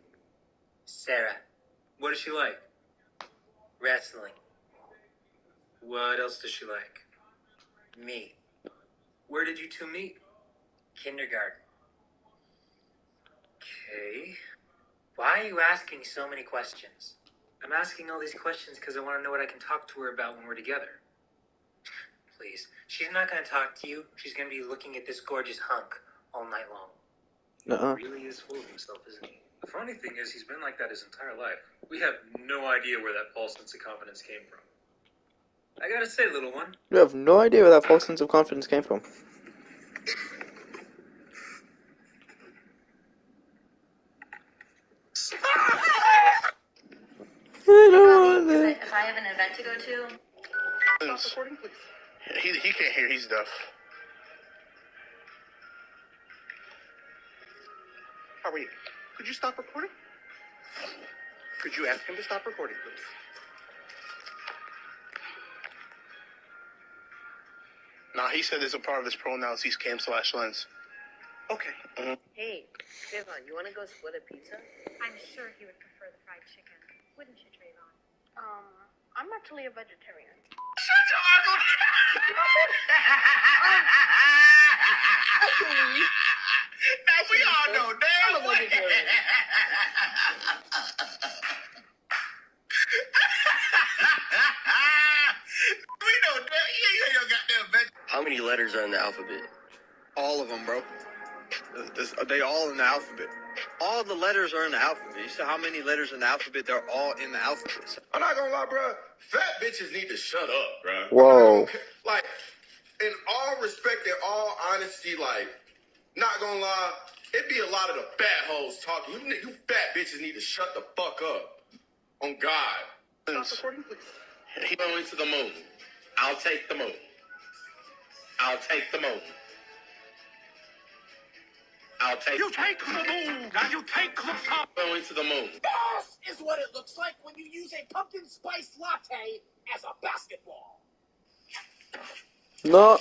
Sarah. What does she like? Wrestling. What else does she like? Me. Where did you two meet? Kindergarten. Okay. Why are you asking so many questions? I'm asking all these questions because I want to know what I can talk to her about when we're together. Please. She's not gonna talk to you. She's gonna be looking at this gorgeous hunk all night long. He really is full of himself, isn't he? The funny thing is, he's been like that his entire life. We have no idea where that false sense of confidence came from. I gotta say, little one. You have no idea where that false sense of confidence came from. If I have an event to go to. Stop recording, please. He can't hear. He's deaf. How are you? Could you stop recording? Could you ask him to stop recording, please? Nah, he said there's a part of his pronouns he's cam/lens. Okay. Mm-hmm. Hey, Trayvon, you want to go split a pizza? I'm sure he would prefer the fried chicken. Wouldn't you, Trayvon? I'm actually a vegetarian. Shut your ugly. Now we all know damn well. We know damn. You ain't your goddamn veg. How many letters are in the alphabet? All of them, bro. They all in the alphabet. All the letters are in the alphabet. You see how many letters in the alphabet? They're all in the alphabet. I'm not gonna lie, bro. Fat bitches need to shut up, bro. Whoa. Like, in all respect and all honesty, like, not gonna lie, it be a lot of the fat hoes talking. You fat bitches need to shut the fuck up. On God. Stop recording, please. He going to the moon. I'll take the moon. I'll take the moon. I'll take. You take the moon. Now you take the top. Going to the moon. This is what it looks like when you use a pumpkin spice latte as a basketball. No.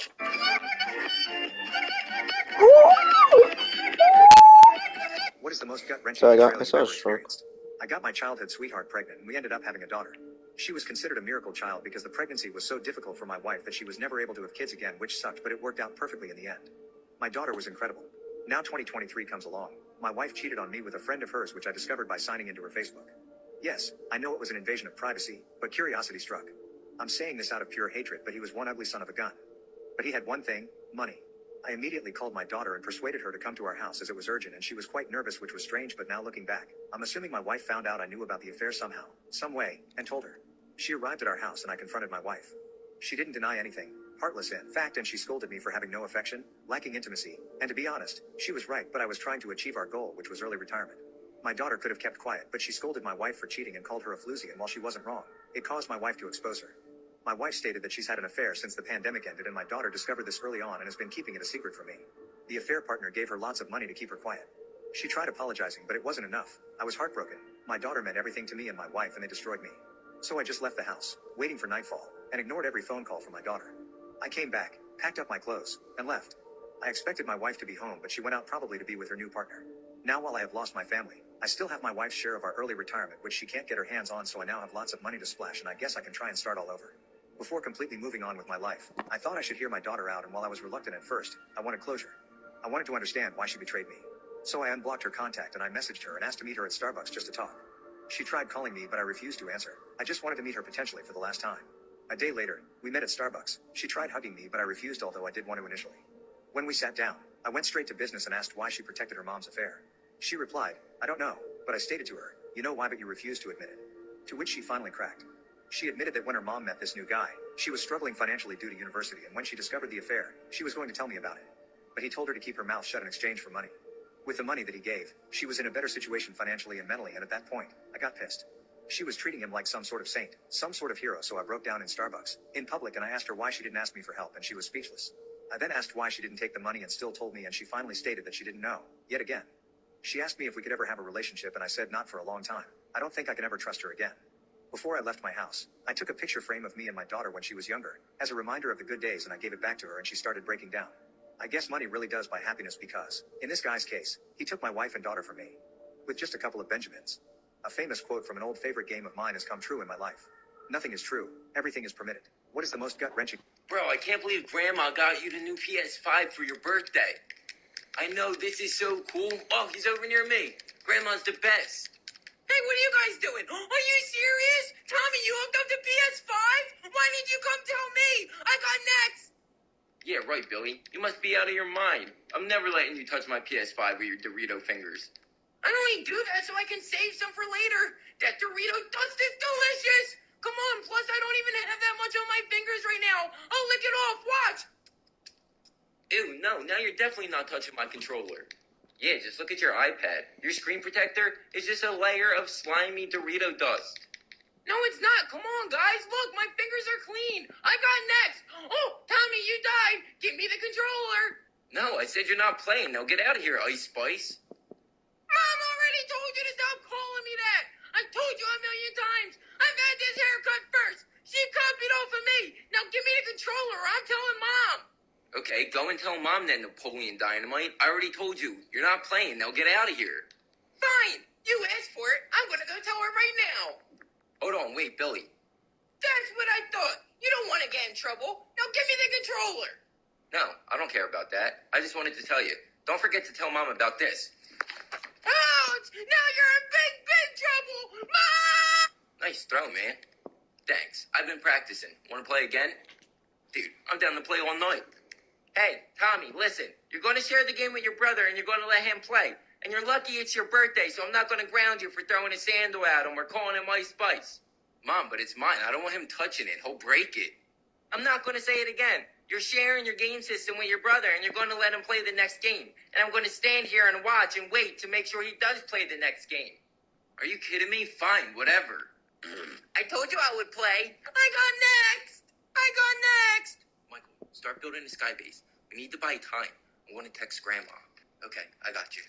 What is the most gut-wrenching So I betrayal you've saw ever a stroke. experienced? I got my childhood sweetheart pregnant, and we ended up having a daughter. She was considered a miracle child because the pregnancy was so difficult for my wife that she was never able to have kids again, which sucked, but it worked out perfectly in the end. My daughter was incredible. Now 2023 comes along. My wife cheated on me with a friend of hers, which I discovered by signing into her Facebook. Yes, I know it was an invasion of privacy, but curiosity struck. I'm saying this out of pure hatred, but he was one ugly son of a gun. But he had one thing, money. I immediately called my daughter and persuaded her to come to our house as it was urgent, and she was quite nervous, which was strange, but now looking back, I'm assuming my wife found out I knew about the affair somehow, some way, and told her. She arrived at our house and I confronted my wife. She didn't deny anything, heartless in fact, and she scolded me for having no affection, lacking intimacy, and to be honest, she was right, but I was trying to achieve our goal, which was early retirement. My daughter could have kept quiet, but she scolded my wife for cheating and called her a floozy, and while she wasn't wrong, it caused my wife to expose her. My wife stated that she's had an affair since the pandemic ended, and my daughter discovered this early on and has been keeping it a secret from me. The affair partner gave her lots of money to keep her quiet. She tried apologizing, but it wasn't enough. I was heartbroken. My daughter meant everything to me and my wife, and they destroyed me. So I just left the house, waiting for nightfall, and ignored every phone call from my daughter. I came back, packed up my clothes, and left. I expected my wife to be home, but she went out probably to be with her new partner. Now, while I have lost my family, I still have my wife's share of our early retirement, which she can't get her hands on, so I now have lots of money to splash, and I guess I can try and start all over. Before completely moving on with my life, I thought I should hear my daughter out, and while I was reluctant at first, I wanted closure. I wanted to understand why she betrayed me. So I unblocked her contact and I messaged her and asked to meet her at Starbucks just to talk. She tried calling me, but I refused to answer. I just wanted to meet her potentially for the last time. A day later, we met at Starbucks. She tried hugging me, but I refused, although I did want to initially. When we sat down, I went straight to business and asked why she protected her mom's affair. She replied, "I don't know," but I stated to her, "You know why, but you refused to admit it." To which she finally cracked. She admitted that when her mom met this new guy, she was struggling financially due to university, and when she discovered the affair, she was going to tell me about it. But he told her to keep her mouth shut in exchange for money. With the money that he gave, she was in a better situation financially and mentally, and at that point, I got pissed. She was treating him like some sort of saint, some sort of hero, so I broke down in Starbucks, in public, and I asked her why she didn't ask me for help, and she was speechless. I then asked why she didn't take the money and still told me, and she finally stated that she didn't know, yet again. She asked me if we could ever have a relationship, and I said not for a long time. I don't think I can ever trust her again. Before I left my house, I took a picture frame of me and my daughter when she was younger, as a reminder of the good days, and I gave it back to her, and she started breaking down. I guess money really does buy happiness because, in this guy's case, he took my wife and daughter from me. With just a couple of Benjamins. A famous quote from an old favorite game of mine has come true in my life. Nothing is true, everything is permitted. What is the most gut-wrenching? Bro, I can't believe Grandma got you the new PS5 for your birthday. I know, this is so cool. Oh, he's over near me. Grandma's the best. Hey, what are you guys doing? Are you serious? Tommy, you hooked up to PS5? Why didn't you come tell me? I got next. Yeah, right, Billy. You must be out of your mind. I'm never letting you touch my PS5 with your Dorito fingers. I only do that so I can save some for later. That Dorito dust is delicious. Come on, plus I don't even have that much on my fingers right now. I'll lick it off. Watch. Ew, no, now you're definitely not touching my controller. Yeah, just look at your iPad. Your screen protector is just a layer of slimy Dorito dust. No, it's not. Come on, guys. Look, my fingers are clean. I got next. Oh, Tommy, you died. Give me the controller. No, I said you're not playing. Now get out of here, Ice Spice. Mom already told you to stop calling me that. I've told you a million times. I've had this haircut first. She copied off of me. Now give me the controller or I'm telling Mom. Okay, go and tell Mom then, Napoleon Dynamite. I already told you. You're not playing. Now get out of here. Fine. You asked for it. I'm going to go tell her right now. Hold on, wait, Billy. That's what I thought. You don't want to get in trouble. Now give me the controller. No, I don't care about that. I just wanted to tell you. Don't forget to tell Mom about this. Ouch! Now you're in big trouble! Mom! Nice throw, man. Thanks. I've been practicing. Want to play again? Dude, I'm down to play all night. Hey, Tommy, listen. You're going to share the game with your brother and you're going to let him play. And you're lucky it's your birthday, so I'm not going to ground you for throwing a sandal at him or calling him Ice Spice. Mom, but it's mine. I don't want him touching it. He'll break it. I'm not going to say it again. You're sharing your game system with your brother, and you're going to let him play the next game. And I'm going to stand here and watch and wait to make sure he does play the next game. Are you kidding me? Fine, whatever. I told you I would play. I got next. Michael, start building a sky base. We need to buy time. I want to text Grandma. Okay, I got you.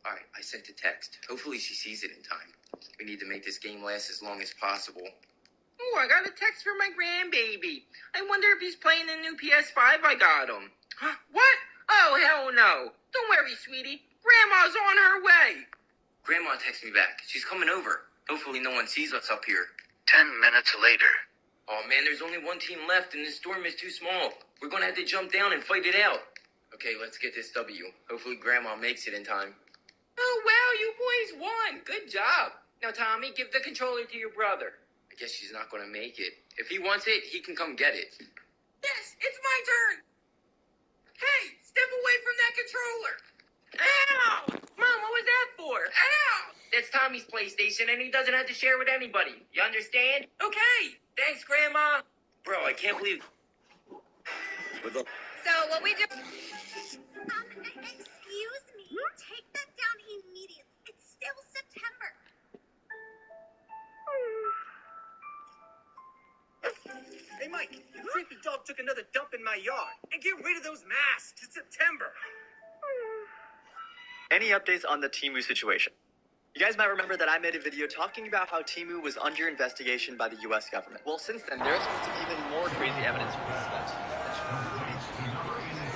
All right, I sent a text. Hopefully she sees it in time. We need to make this game last as long as possible. Oh, I got a text from my grandbaby. I wonder if he's playing the new PS5 I got him. What? Oh, hell no. Don't worry, sweetie. Grandma's on her way. Grandma texted me back. She's coming over. Hopefully no one sees us up here. 10 minutes later. Oh, man, there's only one team left, and this storm is too small. We're going to have to jump down and fight it out. Okay, let's get this W. Hopefully Grandma makes it in time. Oh, wow, you boys won. Good job. Now, Tommy, give the controller to your brother. I guess she's not going to make it. If he wants it, he can come get it. Yes, it's my turn. Hey, step away from that controller. Ow! Mom, what was that for? Ow! That's Tommy's PlayStation, and he doesn't have to share with anybody. You understand? Okay. Thanks, Grandma. Bro, I can't believe... So, what we do... excuse me. Take that down immediately. It's still September. Hey, Mike, the creepy dog took another dump in my yard. And get rid of those masks. It's September. Any updates on the Temu situation? You guys might remember that I made a video talking about how Temu was under investigation by the US government. Well, since then, there's been even more crazy evidence from this event.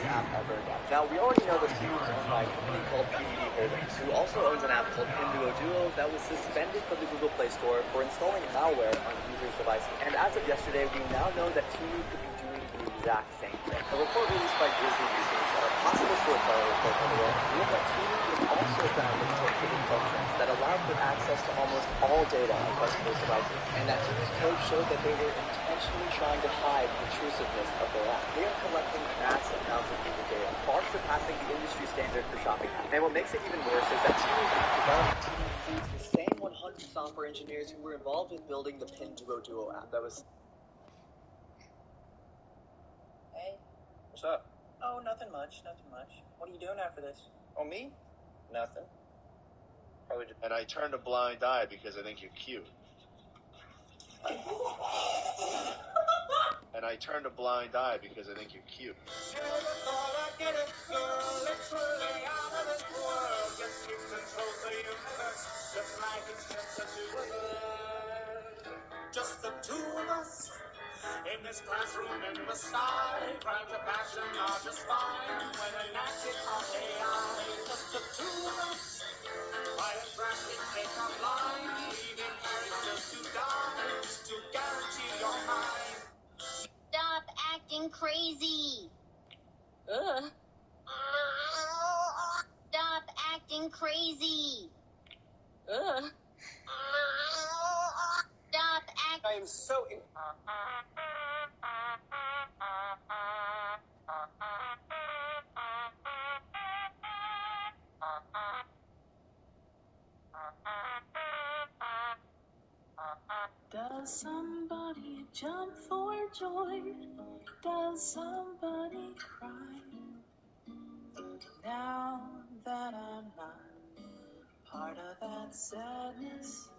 App ever again. Now, we already know that Temu is owned by a company called PDD Holdings, who also owns an app called Pinduoduo that was suspended from the Google Play Store for installing malware on users' devices. And as of yesterday, we now know that Temu could be doing the exact same thing. A report released by Grizzly Research, a possible short seller report, by the way, revealed that Temu was also found with hidden functions that allowed for access to almost all data on customers' devices, and that Temu's code showed that they were intentionally trying to hide the intrusiveness of their app. They are collecting massive amounts of user data, far surpassing the industry standard for shopping apps. And what makes it even worse is that Temu's app development team includes the same 100 software engineers who were involved in building the Pinduoduo app that was... Hey. What's up? Oh, nothing much. What are you doing after this? Oh, me? Nothing. Probably just... And I turned a blind eye because I think you're cute. And I turned a blind eye because I think you're cute. Just the two of us in this classroom in the sky. Crimes of passion are just fine when enacted on AI. Just the two of us. Quiet graphic take online, leaving characters to die, just to guarantee your mind. Stop acting crazy. Ugh. Stop acting crazy. Ugh. Stop acting. I am so... Does somebody jump for joy? Does somebody cry? Now that I'm not part of that sadness,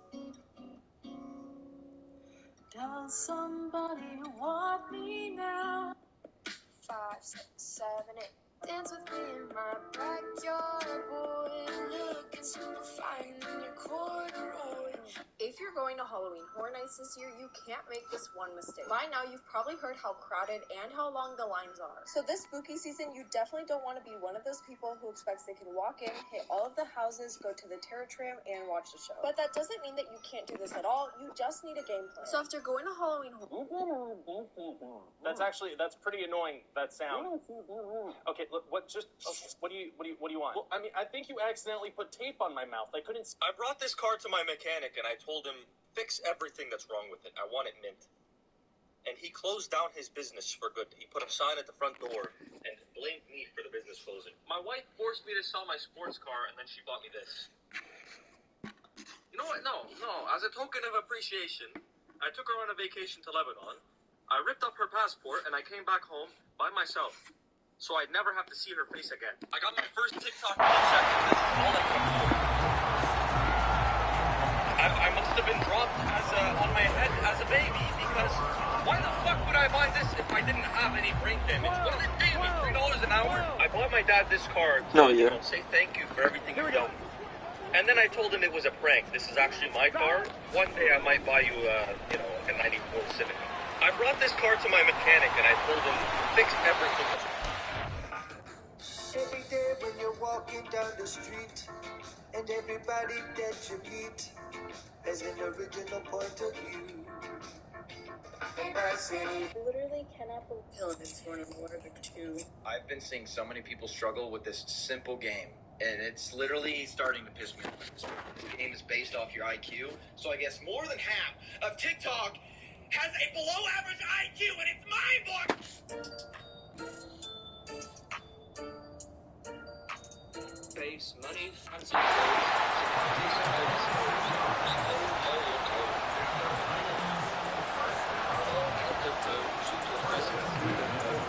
does somebody want me now? 5, 6, 7, 8. Dance with me in my backyard, boy. Looking super fine in your corduroy. If you're going to Halloween Horror Nights this year, you can't make this one mistake. By now, you've probably heard how crowded and how long the lines are. So this spooky season, you definitely don't want to be one of those people who expects they can walk in, hit all of the houses, go to the terror tram, and watch the show. But that doesn't mean that you can't do this at all. You just need a game plan. So after going to Halloween That's pretty annoying, that sound. Okay, look, what do you want? Well, I mean, I think you accidentally put tape on my mouth. I couldn't... I brought this car to my mechanic, and I told him, fix everything that's wrong with it. I want it mint. And he closed down his business for good. He put a sign at the front door and blamed me for the business closing. My wife forced me to sell my sports car, and then she bought me this. You know what? No. As a token of appreciation, I took her on a vacation to Lebanon. I ripped up her passport, and I came back home by myself. So I'd never have to see her face again. I got my first TikTok paycheck, and this is all that comes to it. I must have been dropped on my head as a baby, because why the fuck would I buy this if I didn't have any brain damage? What did it pay me? $3 an hour? I bought my dad this car to say thank you for everything you've done. And then I told him it was a prank. This is actually my car. One day I might buy you a 94 Civic. I brought this car to my mechanic, and I told him, fix everything. Every day when you're walking down the street, and everybody that you meet has an original point of view. And I say, literally cannot believe It's one of more than two. I've been seeing so many people struggle with this simple game, and it's literally starting to piss me off. The game is based off your IQ, so I guess more than half of TikTok has a below-average IQ, and it's mind-blowing. Base money, fancy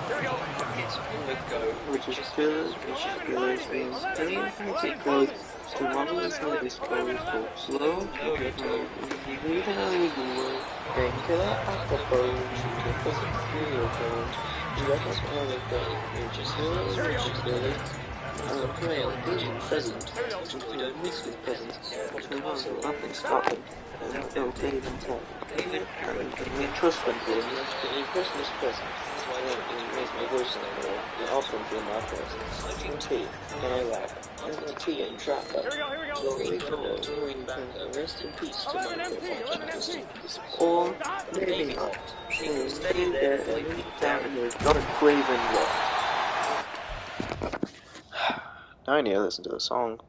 Here we go. Which is good, take clothes, so long as it's not disposable, slow, keep it low, even though Think of that, I propose you to put it through your phone. You got this all the day. You're just silly. I'm a Canadian present. To miss his presents. To Russell up in Scotland. And no David Tell. And trust fund feelings. A Christmas present. And raise my voice on the road. And also feel my presence. And tea. And I laugh. And a tea and trap up. Slowly falling. Rest in peace to my forefathers. Or maybe not. And stay there and leap down in your dark craven walk. Now I need to listen to the song.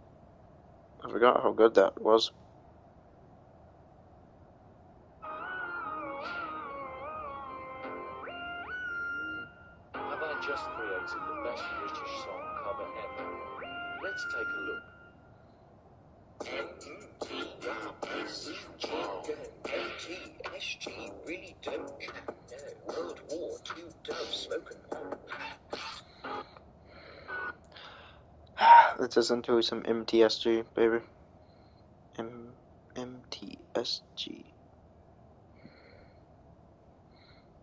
I forgot how good that was. Have I just created the best British song cover ever? Let's take a look. M-U-T-R-S-C-G, really don't know. World War II dove smoking on. Let's listen to some MTSG, baby. MTSG.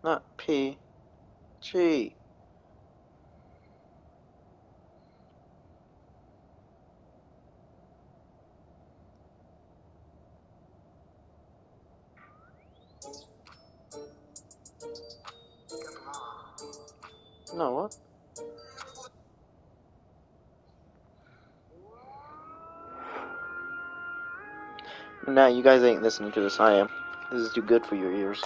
Not P. G. No, what? Nah, you guys ain't listening to this, I am. This is too good for your ears.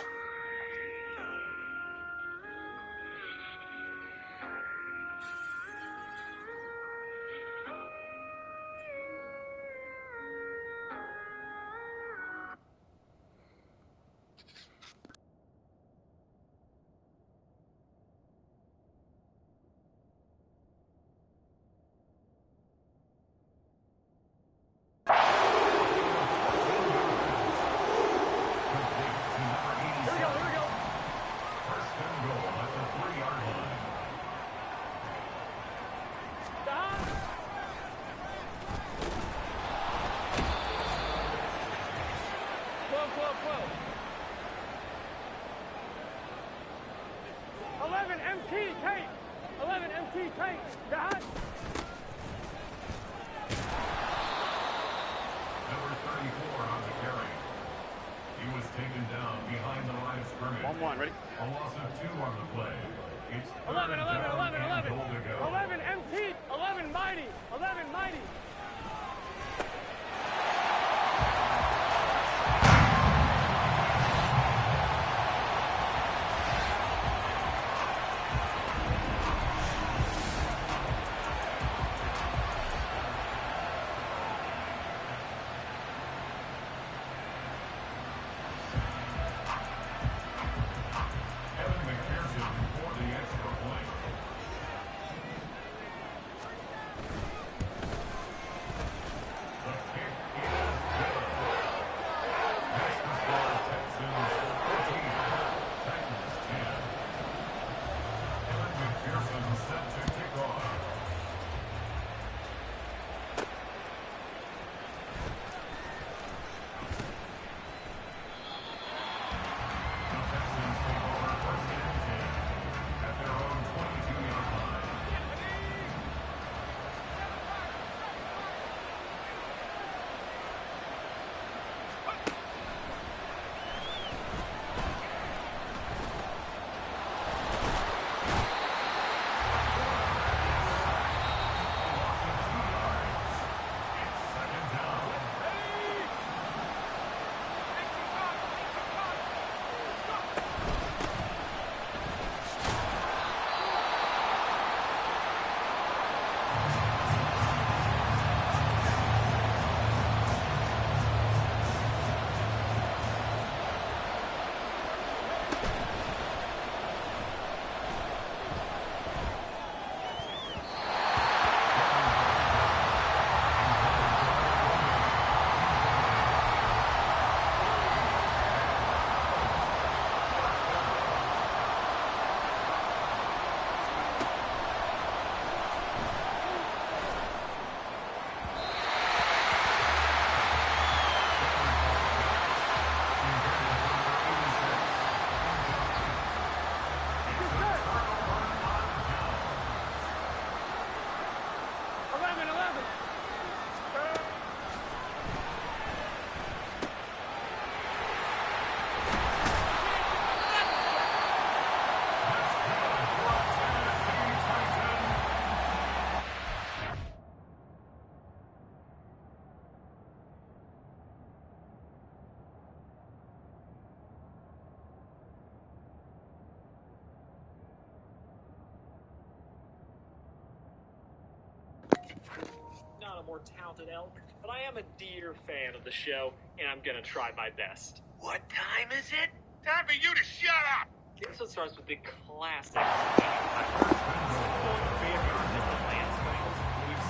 not a more talented elf, but I am a dear fan of the show, and I'm gonna try my best. What time is it? Time for you to shut up! The episode starts with the classic we've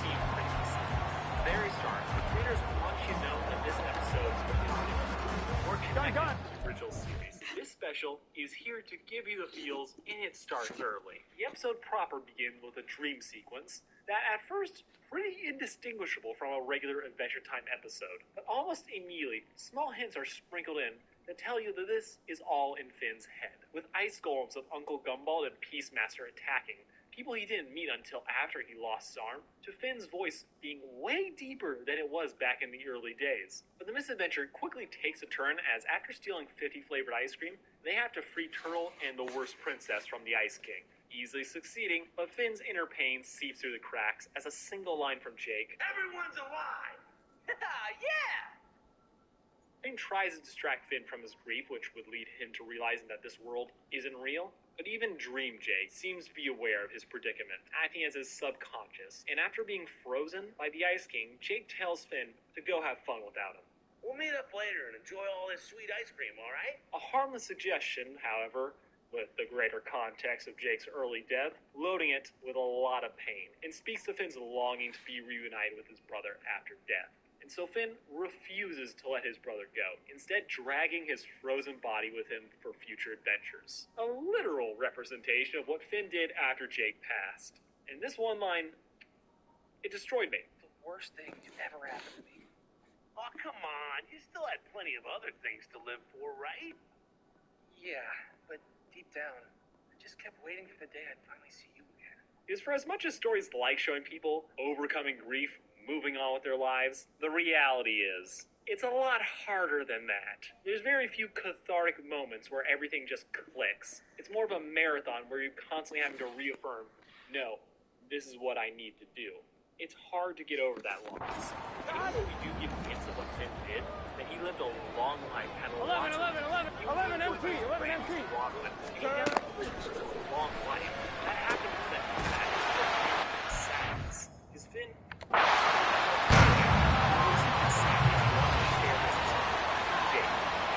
seen previously. At the very start, the creators want you to know that this episode is more connected to the original series. This special is here to give you the feels, and it starts early. The episode proper begins with a dream sequence that at first pretty indistinguishable from a regular Adventure Time episode, but almost immediately small hints are sprinkled in that tell you that this is all in Finn's head. With ice golems of Uncle Gumball and Peacemaster attacking, people he didn't meet until after he lost his arm, to Finn's voice being way deeper than it was back in the early days. But the misadventure quickly takes a turn as after stealing 50 flavored ice cream, they have to free Turtle and the worst princess from the Ice King. Easily succeeding, but Finn's inner pain seeps through the cracks as a single line from Jake. Everyone's alive! Yeah! Finn tries to distract Finn from his grief, which would lead him to realizing that this world isn't real. But even Dream Jake seems to be aware of his predicament, acting as his subconscious. And after being frozen by the Ice King, Jake tells Finn to go have fun without him. We'll meet up later and enjoy all this sweet ice cream, alright? A harmless suggestion, however, with the greater context of Jake's early death, loading it with a lot of pain, and speaks to Finn's longing to be reunited with his brother after death. And so Finn refuses to let his brother go, instead dragging his frozen body with him for future adventures. A literal representation of what Finn did after Jake passed. And this one line, it destroyed me. The worst thing to ever happen to me. Oh, come on. You still had plenty of other things to live for, right? Yeah, but deep down, I just kept waiting for the day I'd finally see you again. Because for as much as stories like showing people overcoming grief, moving on with their lives, the reality is, it's a lot harder than that. There's very few cathartic moments where everything just clicks. It's more of a marathon where you're constantly having to reaffirm, no, this is what I need to do. It's hard to get over that loss. Even though we do get hints of what Finn did, that he lived a long life, had a lot of... 11 MP! He never lived a long life. That happened to them. Sadness. Because Finn...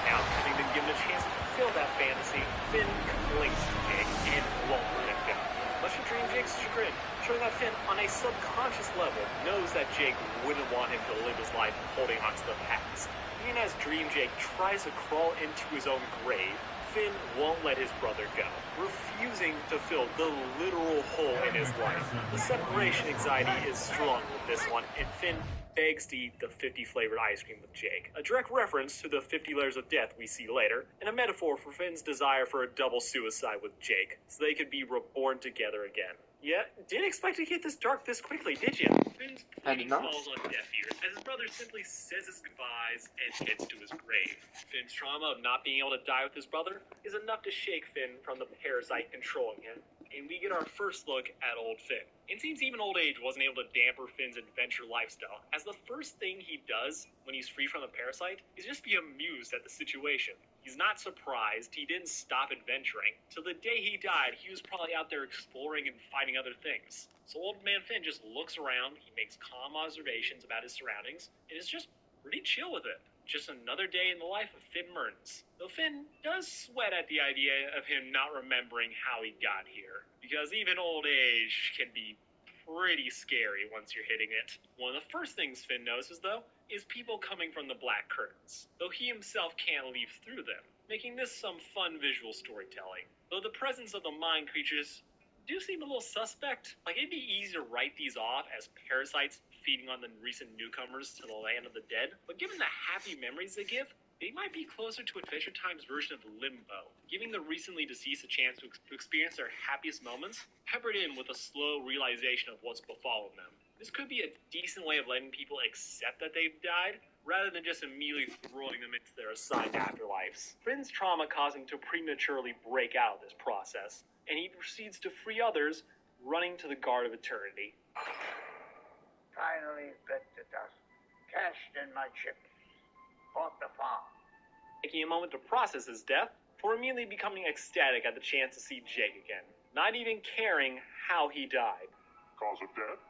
Now, having been given a chance to fulfill that fantasy, Finn clings to Jake and won't let him go. Much to Dream Jake's chagrin, showing that Finn, on a subconscious level, knows that Jake wouldn't want him to live his life holding on to the past. Even as Dream Jake tries to crawl into his own grave, Finn won't let his brother go, refusing to fill the literal hole in his life. The separation anxiety is strong with this one, and Finn begs to eat the 50 flavored ice cream with Jake. A direct reference to the 50 layers of death we see later, and a metaphor for Finn's desire for a double suicide with Jake, so they could be reborn together again. Yeah, didn't expect to get this dark this quickly, did you? Finn's pleading falls on deaf ears, as his brother simply says his goodbyes and heads to his grave. Finn's trauma of not being able to die with his brother is enough to shake Finn from the parasite controlling him, and we get our first look at old Finn. It seems even old age wasn't able to damper Finn's adventure lifestyle, as the first thing he does when he's free from the parasite is just be amused at the situation. He's not surprised, he didn't stop adventuring. Till the day he died, he was probably out there exploring and fighting other things. So old man Finn just looks around, he makes calm observations about his surroundings, and is just pretty chill with it. Just another day in the life of Finn Mertens. Though Finn does sweat at the idea of him not remembering how he got here, because even old age can be pretty scary once you're hitting it. One of the first things Finn notices, though, is people coming from the black curtains, though he himself can't leave through them, making this some fun visual storytelling. Though the presence of the mind creatures do seem a little suspect, like it'd be easy to write these off as parasites feeding on the recent newcomers to the land of the dead, but given the happy memories they give, they might be closer to Adventure Time's version of Limbo, giving the recently deceased a chance to experience their happiest moments, peppered in with a slow realization of what's befallen them. This could be a decent way of letting people accept that they've died, rather than just immediately throwing them into their assigned afterlives. Finn's trauma caused him to prematurely break out of this process, and he proceeds to free others, running to the Guard of Eternity. Finally bit the dust. Cashed in my chips. Bought the farm. Taking a moment to process his death, before immediately becoming ecstatic at the chance to see Jake again, not even caring how he died. Cause of death?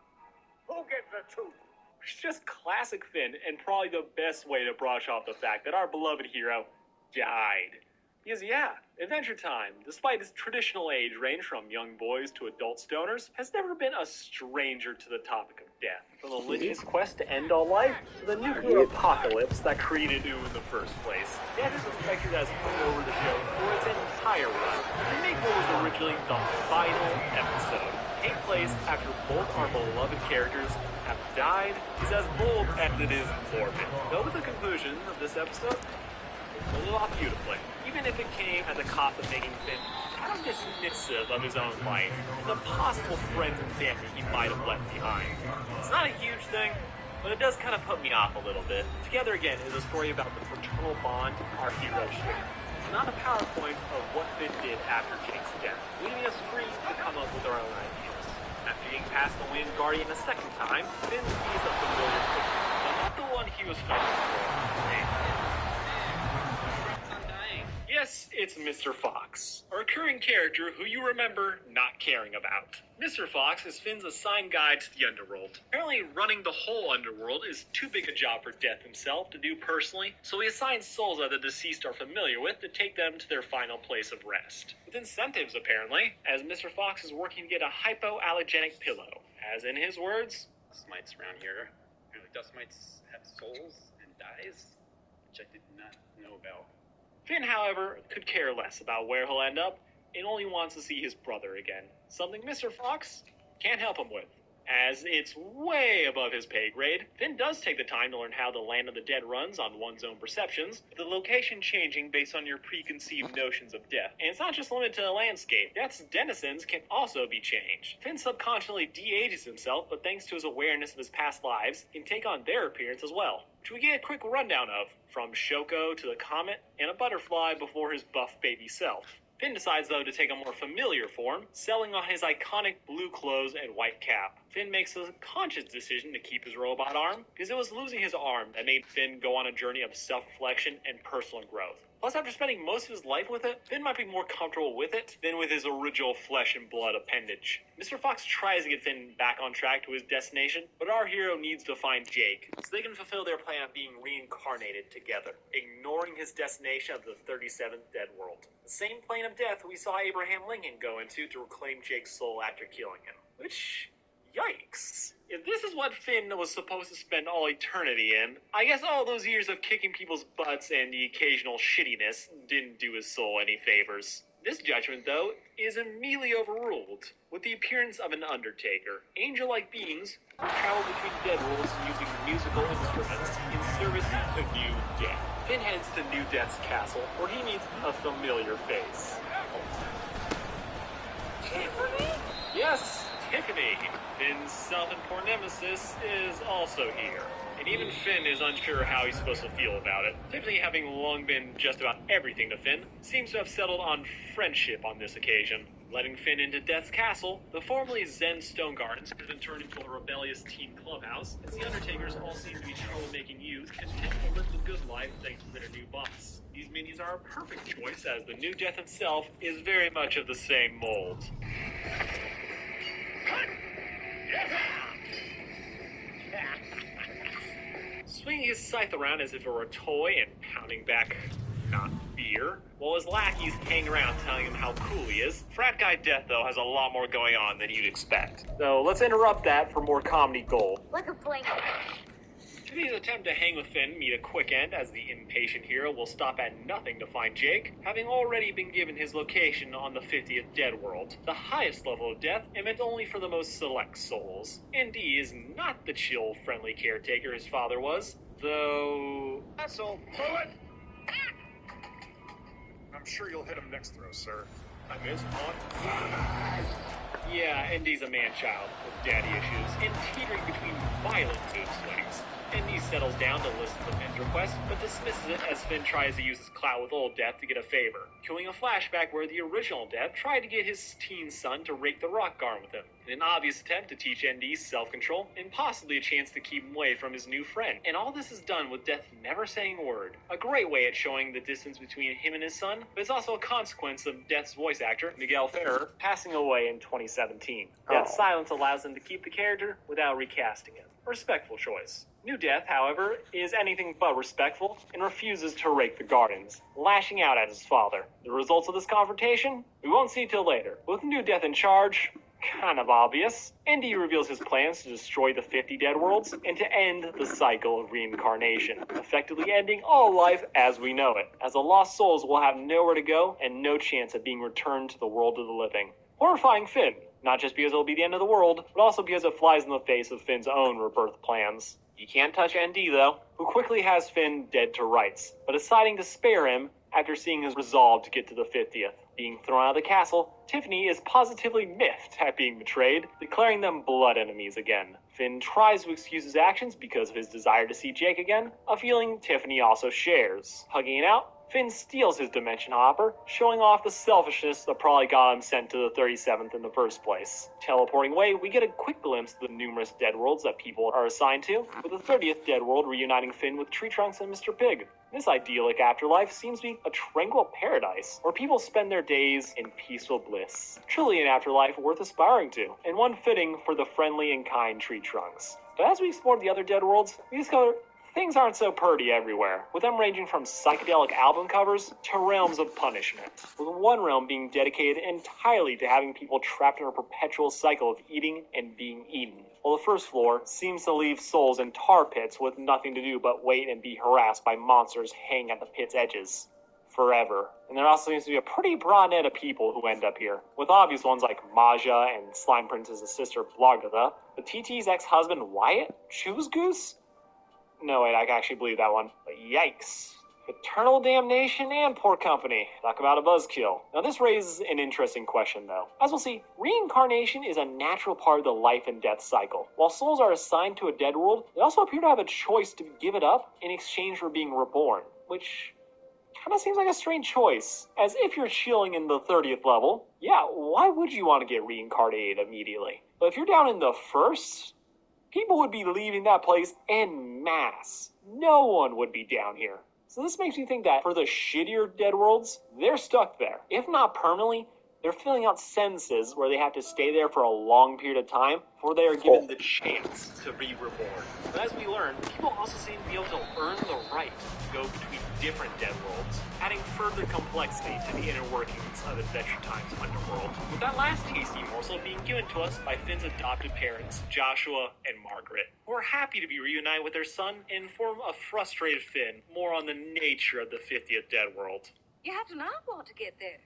Who gets the tooth? which is just classic Finn, and probably the best way to brush off the fact that our beloved hero died. Because yeah, Adventure Time, despite its traditional age range from young boys to adult stoners, has never been a stranger to the topic of death. From the Lynch's quest to end all life, to the nuclear apocalypse that created New in the first place, death is expected as hung over the show for its entire run. To make what was originally the final episode take place after both our beloved characters have died is as bold as it is morbid. Though with the conclusion of this episode, pulled it off beautifully, even if it came at the cost of making Finn kind of dismissive of his own life and the possible friends and family he might have left behind. It's not a huge thing, but it does kind of put me off a little bit. Together Again is a story about the fraternal bond our heroes share, not a PowerPoint of what Finn did after Jake's death, leaving us free to come up with our own ideas. After being past the Wind Guardian a second time, Finn sees a familiar figure, but not the one he was fighting for. Yes, it's Mr. Fox, a recurring character who you remember not caring about. Mr. Fox is Finn's assigned guide to the underworld. Apparently, running the whole underworld is too big a job for Death himself to do personally, so he assigns souls that the deceased are familiar with to take them to their final place of rest. With incentives, apparently, as Mr. Fox is working to get a hypoallergenic pillow. As in his words, dust mites around here. Apparently dust mites have souls and dies, which I did not know about. Finn, however, could care less about where he'll end up and only wants to see his brother again, something Mr. Fox can't help him with. As it's way above his pay grade, Finn does take the time to learn how the Land of the Dead runs on one's own perceptions, with the location changing based on your preconceived notions of death. And it's not just limited to the landscape. Death's denizens can also be changed. Finn subconsciously de-ages himself, but thanks to his awareness of his past lives, can take on their appearance as well, which we get a quick rundown of, from Shoko to the Comet and a butterfly before his buff baby self. Finn decides, though, to take a more familiar form, selling on his iconic blue clothes and white cap. Finn makes a conscious decision to keep his robot arm, because it was losing his arm that made Finn go on a journey of self-reflection and personal growth. Plus, after spending most of his life with it, Finn might be more comfortable with it than with his original flesh and blood appendage. Mr. Fox tries to get Finn back on track to his destination, but our hero needs to find Jake, so they can fulfill their plan of being reincarnated together, ignoring his destination of the 37th Dead World. The same plane of death we saw Abraham Lincoln go into to reclaim Jake's soul after killing him. Which, yikes. If this is what Finn was supposed to spend all eternity in, I guess all those years of kicking people's butts and the occasional shittiness didn't do his soul any favors. This judgment, though, is immediately overruled, with the appearance of an undertaker, angel-like beings who travel between dead worlds using musical instruments in service to New Death. Finn heads to New Death's castle, where he meets a familiar face. Tiffany? Yes, Tiffany. Finn's self-important nemesis is also here. And even Finn is unsure how he's supposed to feel about it. Tiffany, having long been just about everything to Finn, seems to have settled on friendship on this occasion. Letting Finn into Death's castle, the formerly Zen Stone Gardens has been turned into a rebellious teen clubhouse, as the Undertakers all seem to be troublemaking youth content to live the good life thanks to their new boss. These minions are a perfect choice, as the new Death himself is very much of the same mold. Swinging his scythe around as if it were a toy and pounding back, not beer, while his lackeys hang around telling him how cool he is. Frat Guy Death, though, has a lot more going on than you'd expect. So let's interrupt that for more comedy gold. Like a blanket. Tiffany's attempt to hang with Finn meet a quick end, as the impatient hero will stop at nothing to find Jake, having already been given his location on the 50th Dead World, the highest level of death, and meant only for the most select souls. ND is not the chill, friendly caretaker his father was, though... Asshole, bullet! I'm sure you'll hit him next throw, sir. I missed one. Yeah, ND's a man-child with daddy issues, and teetering between violent mood swings. ND settles down to listen to Finn's request, but dismisses it as Finn tries to use his clout with old Death to get a favor, killing a flashback where the original Death tried to get his teen son to rake the rock garden with him, in an obvious attempt to teach ND self-control, and possibly a chance to keep him away from his new friend. And all this is done with Death never saying a word. A great way at showing the distance between him and his son, but it's also a consequence of Death's voice actor, Miguel Ferrer, passing away in 2017. 2017. Death's silence allows them to keep the character without recasting him. A respectful choice. New Death, however, is anything but respectful and refuses to rake the gardens, lashing out at his father. The results of this confrontation? We won't see till later. With New Death in charge, kind of obvious, Indy reveals his plans to destroy the 50 Dead Worlds and to end the cycle of reincarnation, effectively ending all life as we know it, as the lost souls will have nowhere to go and no chance of being returned to the world of the living. Horrifying Finn, not just because it'll be the end of the world, but also because it flies in the face of Finn's own rebirth plans. You can't touch ND though, who quickly has Finn dead to rights, but deciding to spare him after seeing his resolve to get to the 50th. Being thrown out of the castle, Tiffany is positively miffed at being betrayed, declaring them blood enemies again. Finn tries to excuse his actions because of his desire to see Jake again, a feeling Tiffany also shares. Hugging it out, Finn steals his dimension hopper, showing off the selfishness that probably got him sent to the 37th in the first place. Teleporting away, we get a quick glimpse of the numerous Dead Worlds that people are assigned to, with the 30th Dead World reuniting Finn with Tree Trunks and Mr. Pig. This idyllic afterlife seems to be a tranquil paradise, where people spend their days in peaceful bliss. Truly an afterlife worth aspiring to, and one fitting for the friendly and kind Tree Trunks. But as we explore the other Dead Worlds, we discover things aren't so purty everywhere, with them ranging from psychedelic album covers to realms of punishment, with one realm being dedicated entirely to having people trapped in a perpetual cycle of eating and being eaten, while the first floor seems to leave souls in tar pits with nothing to do but wait and be harassed by monsters hanging at the pit's edges. Forever. And there also seems to be a pretty broad net of people who end up here, with obvious ones like Maja and Slime Princess's sister Blogdatha, the TT's ex-husband Wyatt, Choose Goose? No, wait, I can actually believe that one. But yikes. Eternal damnation and poor company. Talk about a buzzkill. Now this raises an interesting question though. As we'll see, reincarnation is a natural part of the life and death cycle. While souls are assigned to a dead world, they also appear to have a choice to give it up in exchange for being reborn, which kind of seems like a strange choice. As if you're chilling in the 30th level, yeah, why would you want to get reincarnated immediately? But if you're down in the first, people would be leaving that place en masse. No one would be down here. So this makes me think that for the shittier Dead Worlds, they're stuck there. If not permanently, they're filling out sentences where they have to stay there for a long period of time before they are given the chance to be reborn. But as we learn, people also seem to be able to earn the right to go between different Dead Worlds, adding further complexity to the inner workings of Adventure Time's Underworld. With that last tasty morsel being given to us by Finn's adopted parents, Joshua and Margaret, who are happy to be reunited with their son and inform a frustrated Finn more on the nature of the 50th Dead World. You have to not want to get there.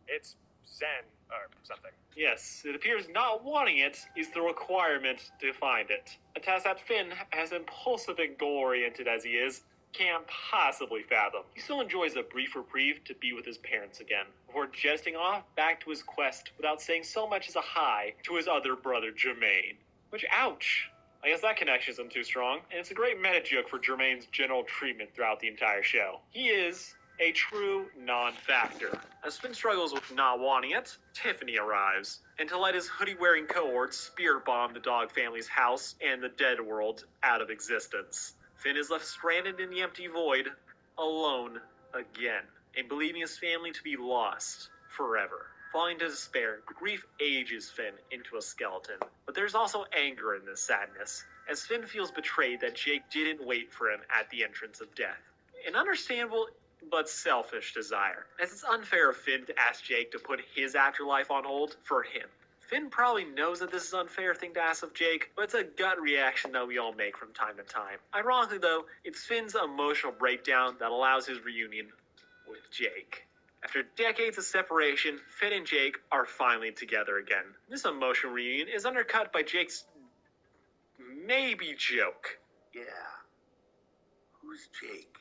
It's Zen, or something. Yes, it appears not wanting it is the requirement to find it. A task that Finn, as impulsive and goal-oriented as he is, can't possibly fathom. He still enjoys a brief reprieve to be with his parents again, before jetting off back to his quest without saying so much as a hi to his other brother, Jermaine. Which, ouch! I guess that connection isn't too strong, and it's a great meta joke for Jermaine's general treatment throughout the entire show. He is a true non-factor. As Finn struggles with not wanting it, Tiffany arrives, and to let his hoodie-wearing cohort spirit bomb the dog family's house and the dead world out of existence. Finn is left stranded in the empty void, alone again, and believing his family to be lost forever. Falling to despair, grief ages Finn into a skeleton. But there's also anger in this sadness, as Finn feels betrayed that Jake didn't wait for him at the entrance of death. An understandable but selfish desire, as it's unfair of Finn to ask Jake to put his afterlife on hold for him. Finn probably knows that this is an unfair thing to ask of Jake, but it's a gut reaction that we all make from time to time. Ironically though, it's Finn's emotional breakdown that allows his reunion with Jake. After decades of separation, Finn and Jake are finally together again. This emotional reunion is undercut by Jake's maybe joke. Yeah. Who's Jake?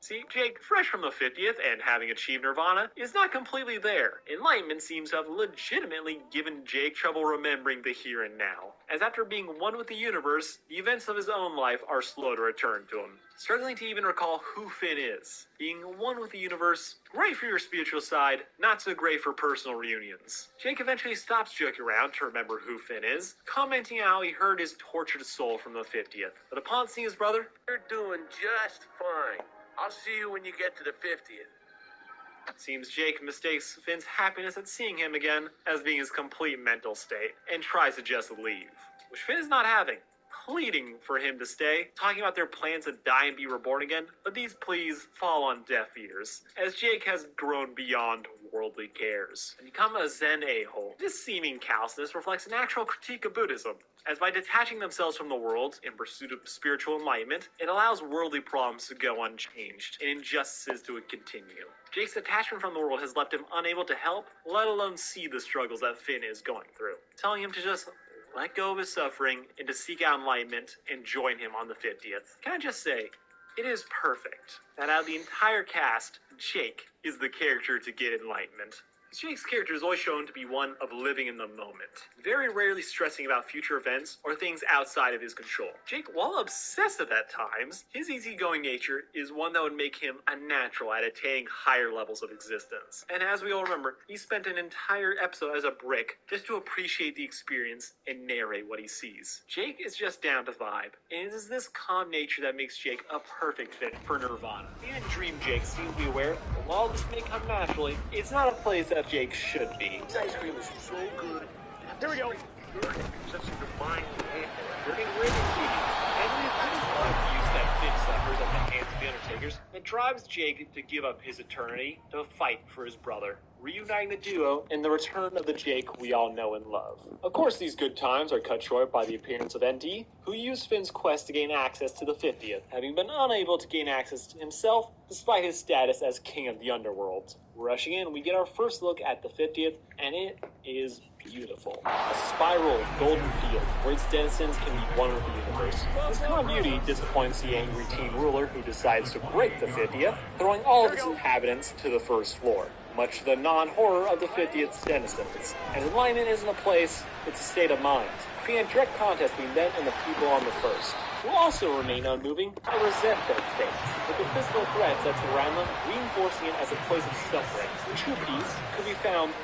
See, Jake, fresh from the 50th and having achieved Nirvana, is not completely there. Enlightenment seems to have legitimately given Jake trouble remembering the here and now, as after being one with the universe, the events of his own life are slow to return to him, struggling to even recall who Finn is. Being one with the universe, great for your spiritual side, not so great for personal reunions. Jake eventually stops joking around to remember who Finn is, commenting how he heard his tortured soul from the 50th. But upon seeing his brother, You're doing just fine. I'll see you when you get to the 50th. Seems Jake mistakes Finn's happiness at seeing him again as being his complete mental state and tries to just leave, which Finn is not having, pleading for him to stay, talking about their plans to die and be reborn again, but these pleas fall on deaf ears, as Jake has grown beyond worldly cares and become a Zen a-hole. This seeming callousness reflects an actual critique of Buddhism, as by detaching themselves from the world in pursuit of spiritual enlightenment, it allows worldly problems to go unchanged and injustices to continue. Jake's detachment from the world has left him unable to help, let alone see the struggles that Finn is going through, telling him to just let go of his suffering and to seek out enlightenment and join him on the 50th. Can I just say, it is perfect that out of the entire cast, Jake is the character to get enlightenment. Jake's character is always shown to be one of living in the moment, very rarely stressing about future events or things outside of his control. Jake, while obsessive at times, his easygoing nature is one that would make him a natural at attaining higher levels of existence. And as we all remember, he spent an entire episode as a brick just to appreciate the experience and narrate what he sees. Jake is just down to vibe, and it is this calm nature that makes Jake a perfect fit for Nirvana. Even Dream Jake seems to be aware that while this may come naturally, it's not a place that Jake should be. This ice cream is so good. Here we go. Such a divine Working with and the abuse that Finn suffers at the hands of the Undertakers, it drives Jake to give up his eternity to fight for his brother, reuniting the duo and the return of the Jake we all know and love. Of course, these good times are cut short by the appearance of ND, who used Finn's quest to gain access to the 50th, having been unable to gain access to himself despite his status as king of the underworld. Rushing in, we get our first look at the 50th, and it is beautiful. A spiral golden field where its denizens can be one of the universe. This calm beauty disappoints the angry teen ruler who decides to break the 50th, throwing all of its inhabitants to the first floor, much to the non-horror of the 50th's denizens. As enlightenment isn't a place, it's a state of mind, creating a direct contest between them and the people on the first, who also remain unmoving or resent their fate, with the physical threats that surround them reinforcing it as a place of suffering. The true peace could be found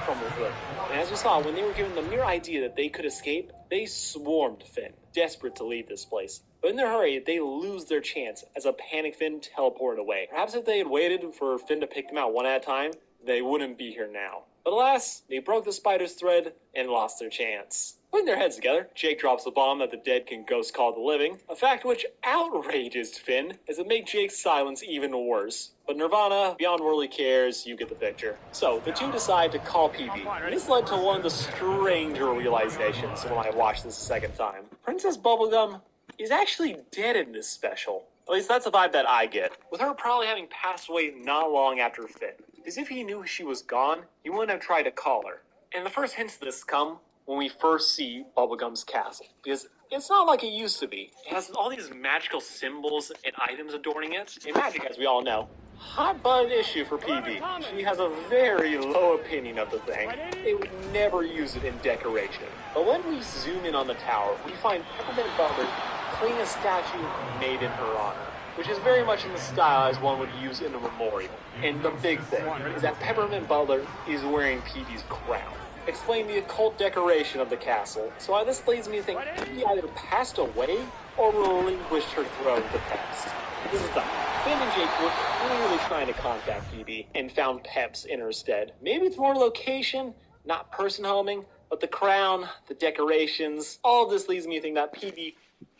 from within. And as we saw, when they were given the mere idea that they could escape, they swarmed Finn, desperate to leave this place. But in their hurry, they lose their chance as a panicked Finn teleported away. Perhaps if they had waited for Finn to pick them out one at a time, they wouldn't be here now. But alas, they broke the spider's thread and lost their chance. Putting their heads together, Jake drops the bomb that the dead can ghost call the living, a fact which outrages Finn, as it makes Jake's silence even worse. But Nirvana, beyond worldly cares, you get the picture. So, the two decide to call PB. This led to one of the stranger realizations when I watched this a second time. Princess Bubblegum is actually dead in this special. At least that's the vibe that I get, with her probably having passed away not long after Finn. Because if he knew she was gone, he wouldn't have tried to call her. And the first hints of this come when we first see Bubblegum's castle, because it's not like it used to be. It has all these magical symbols and items adorning it. And magic, as we all know, hot button issue for PB. She has a very low opinion of the thing. They would never use it in decoration. But when we zoom in on the tower, we find Peppermint Butler clean a statue made in her honor, which is very much in the style as one would use in a memorial. And the big thing is that Peppermint Butler is wearing PB's crown, explain the occult decoration of the castle. So this leads me to think he either passed away or relinquished her throne to Peps. This is the Finn and Jake were clearly trying to contact PB and found Peps in her stead. Maybe it's more location, not person homing, but the crown, the decorations, all of this leads me to think that PB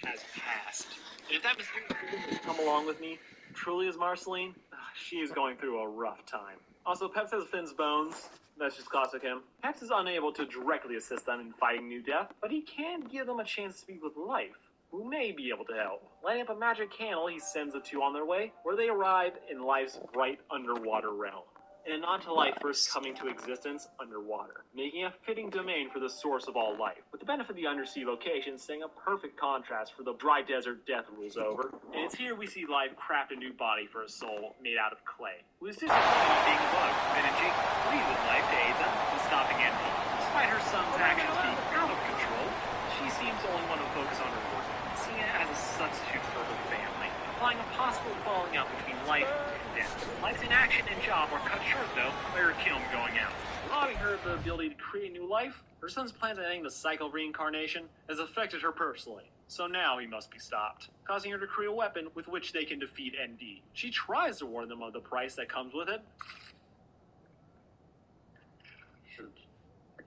has passed. And if that mistake has come along with me, truly is Marceline, she is going through a rough time. Also, Peps has Finn's bones. That's just classic him. Peps is unable to directly assist them in fighting New Death, but he can give them a chance to speak with Life, who may be able to help. Lighting up a magic candle, he sends the two on their way, where they arrive in Life's bright underwater realm. And a nod to life first coming to existence underwater, making a fitting domain for the source of all life, with the benefit of the undersea location staying a perfect contrast for the dry desert death rules over. And it's here we see Life craft a new body for a soul made out of clay, who is disappointed in being bugged. Finn and Jake plead with Life to aid them in stopping ND. Despite her son's actions being out of control, she seems to only want to focus on her work, seeing it as a substitute for her family, implying a possible falling out between life and death. Life's inaction and job are cut short, though, by her kiln going out. Robbing her of the ability to create new life, her son's plans on ending the cycle of reincarnation has affected her personally. So now he must be stopped, causing her to create a weapon with which they can defeat ND. She tries to warn them of the price that comes with it,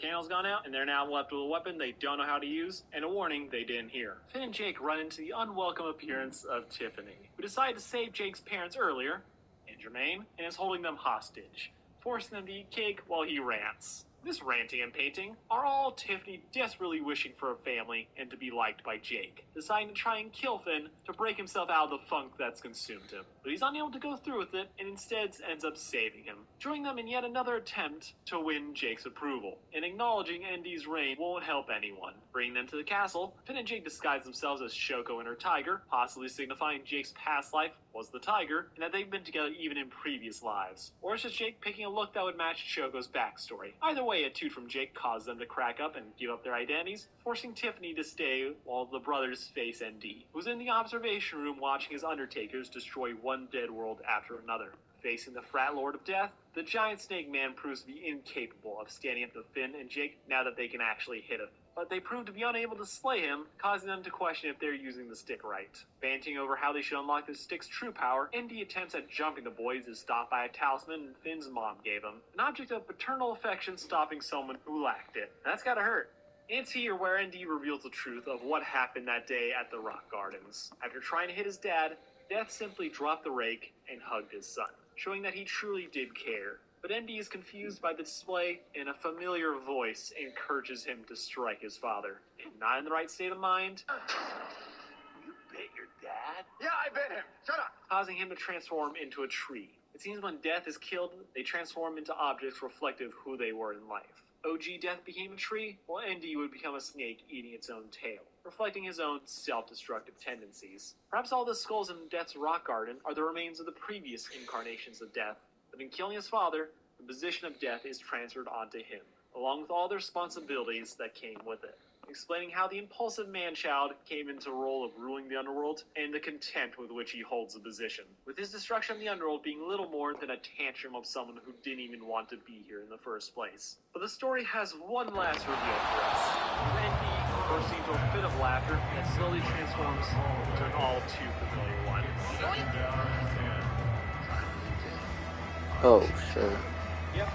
candle's gone out, and they're now left with a weapon they don't know how to use, and a warning they didn't hear. Finn and Jake run into the unwelcome appearance of Tiffany, who decided to save Jake's parents earlier, and Jermaine, and is holding them hostage, forcing them to eat cake while he rants. This ranting and painting are all Tiffany desperately wishing for a family and to be liked by Jake, deciding to try and kill Finn to break himself out of the funk that's consumed him. But he's unable to go through with it and instead ends up saving him, joining them in yet another attempt to win Jake's approval. And acknowledging Endy's reign won't help anyone. Bringing them to the castle, Finn and Jake disguise themselves as Shoko and her tiger, possibly signifying Jake's past life was the tiger, and that they've been together even in previous lives. Or it's just Jake picking a look that would match Shoko's backstory. Either way, a toot from Jake caused them to crack up and give up their identities, forcing Tiffany to stay while the brothers face ND, who's in the observation room watching his Undertakers destroy one dead world after another. Facing the frat lord of death, the giant snake man proves to be incapable of standing up to Finn and Jake now that they can actually hit him. But they prove to be unable to slay him, causing them to question if they're using the stick right. Banting over how they should unlock the stick's true power, Indy attempts at jumping the boys is stopped by a talisman Finn's mom gave him, an object of paternal affection stopping someone who lacked it. That's gotta hurt. It's here where Indy reveals the truth of what happened that day at the Rock Gardens. After trying to hit his dad, Death simply dropped the rake and hugged his son, showing that he truly did care. But Endy is confused by the display, and a familiar voice encourages him to strike his father. And not in the right state of mind, You bit your dad? Yeah, I bit him. Shut up. causing him to transform into a tree. It seems when Death is killed, they transform into objects reflective of who they were in life. OG Death became a tree, while Endy would become a snake eating its own tail, reflecting his own self-destructive tendencies. Perhaps all the skulls in Death's rock garden are the remains of the previous incarnations of Death, but in killing his father, the position of Death is transferred onto him, along with all the responsibilities that came with it, explaining how the impulsive man-child came into the role of ruling the underworld and the contempt with which he holds the position, with his destruction of the underworld being little more than a tantrum of someone who didn't even want to be here in the first place. But the story has one last reveal for us. Wendy bursting into a fit of laughter that slowly transforms into an all too familiar one. Oh, sure. Yep.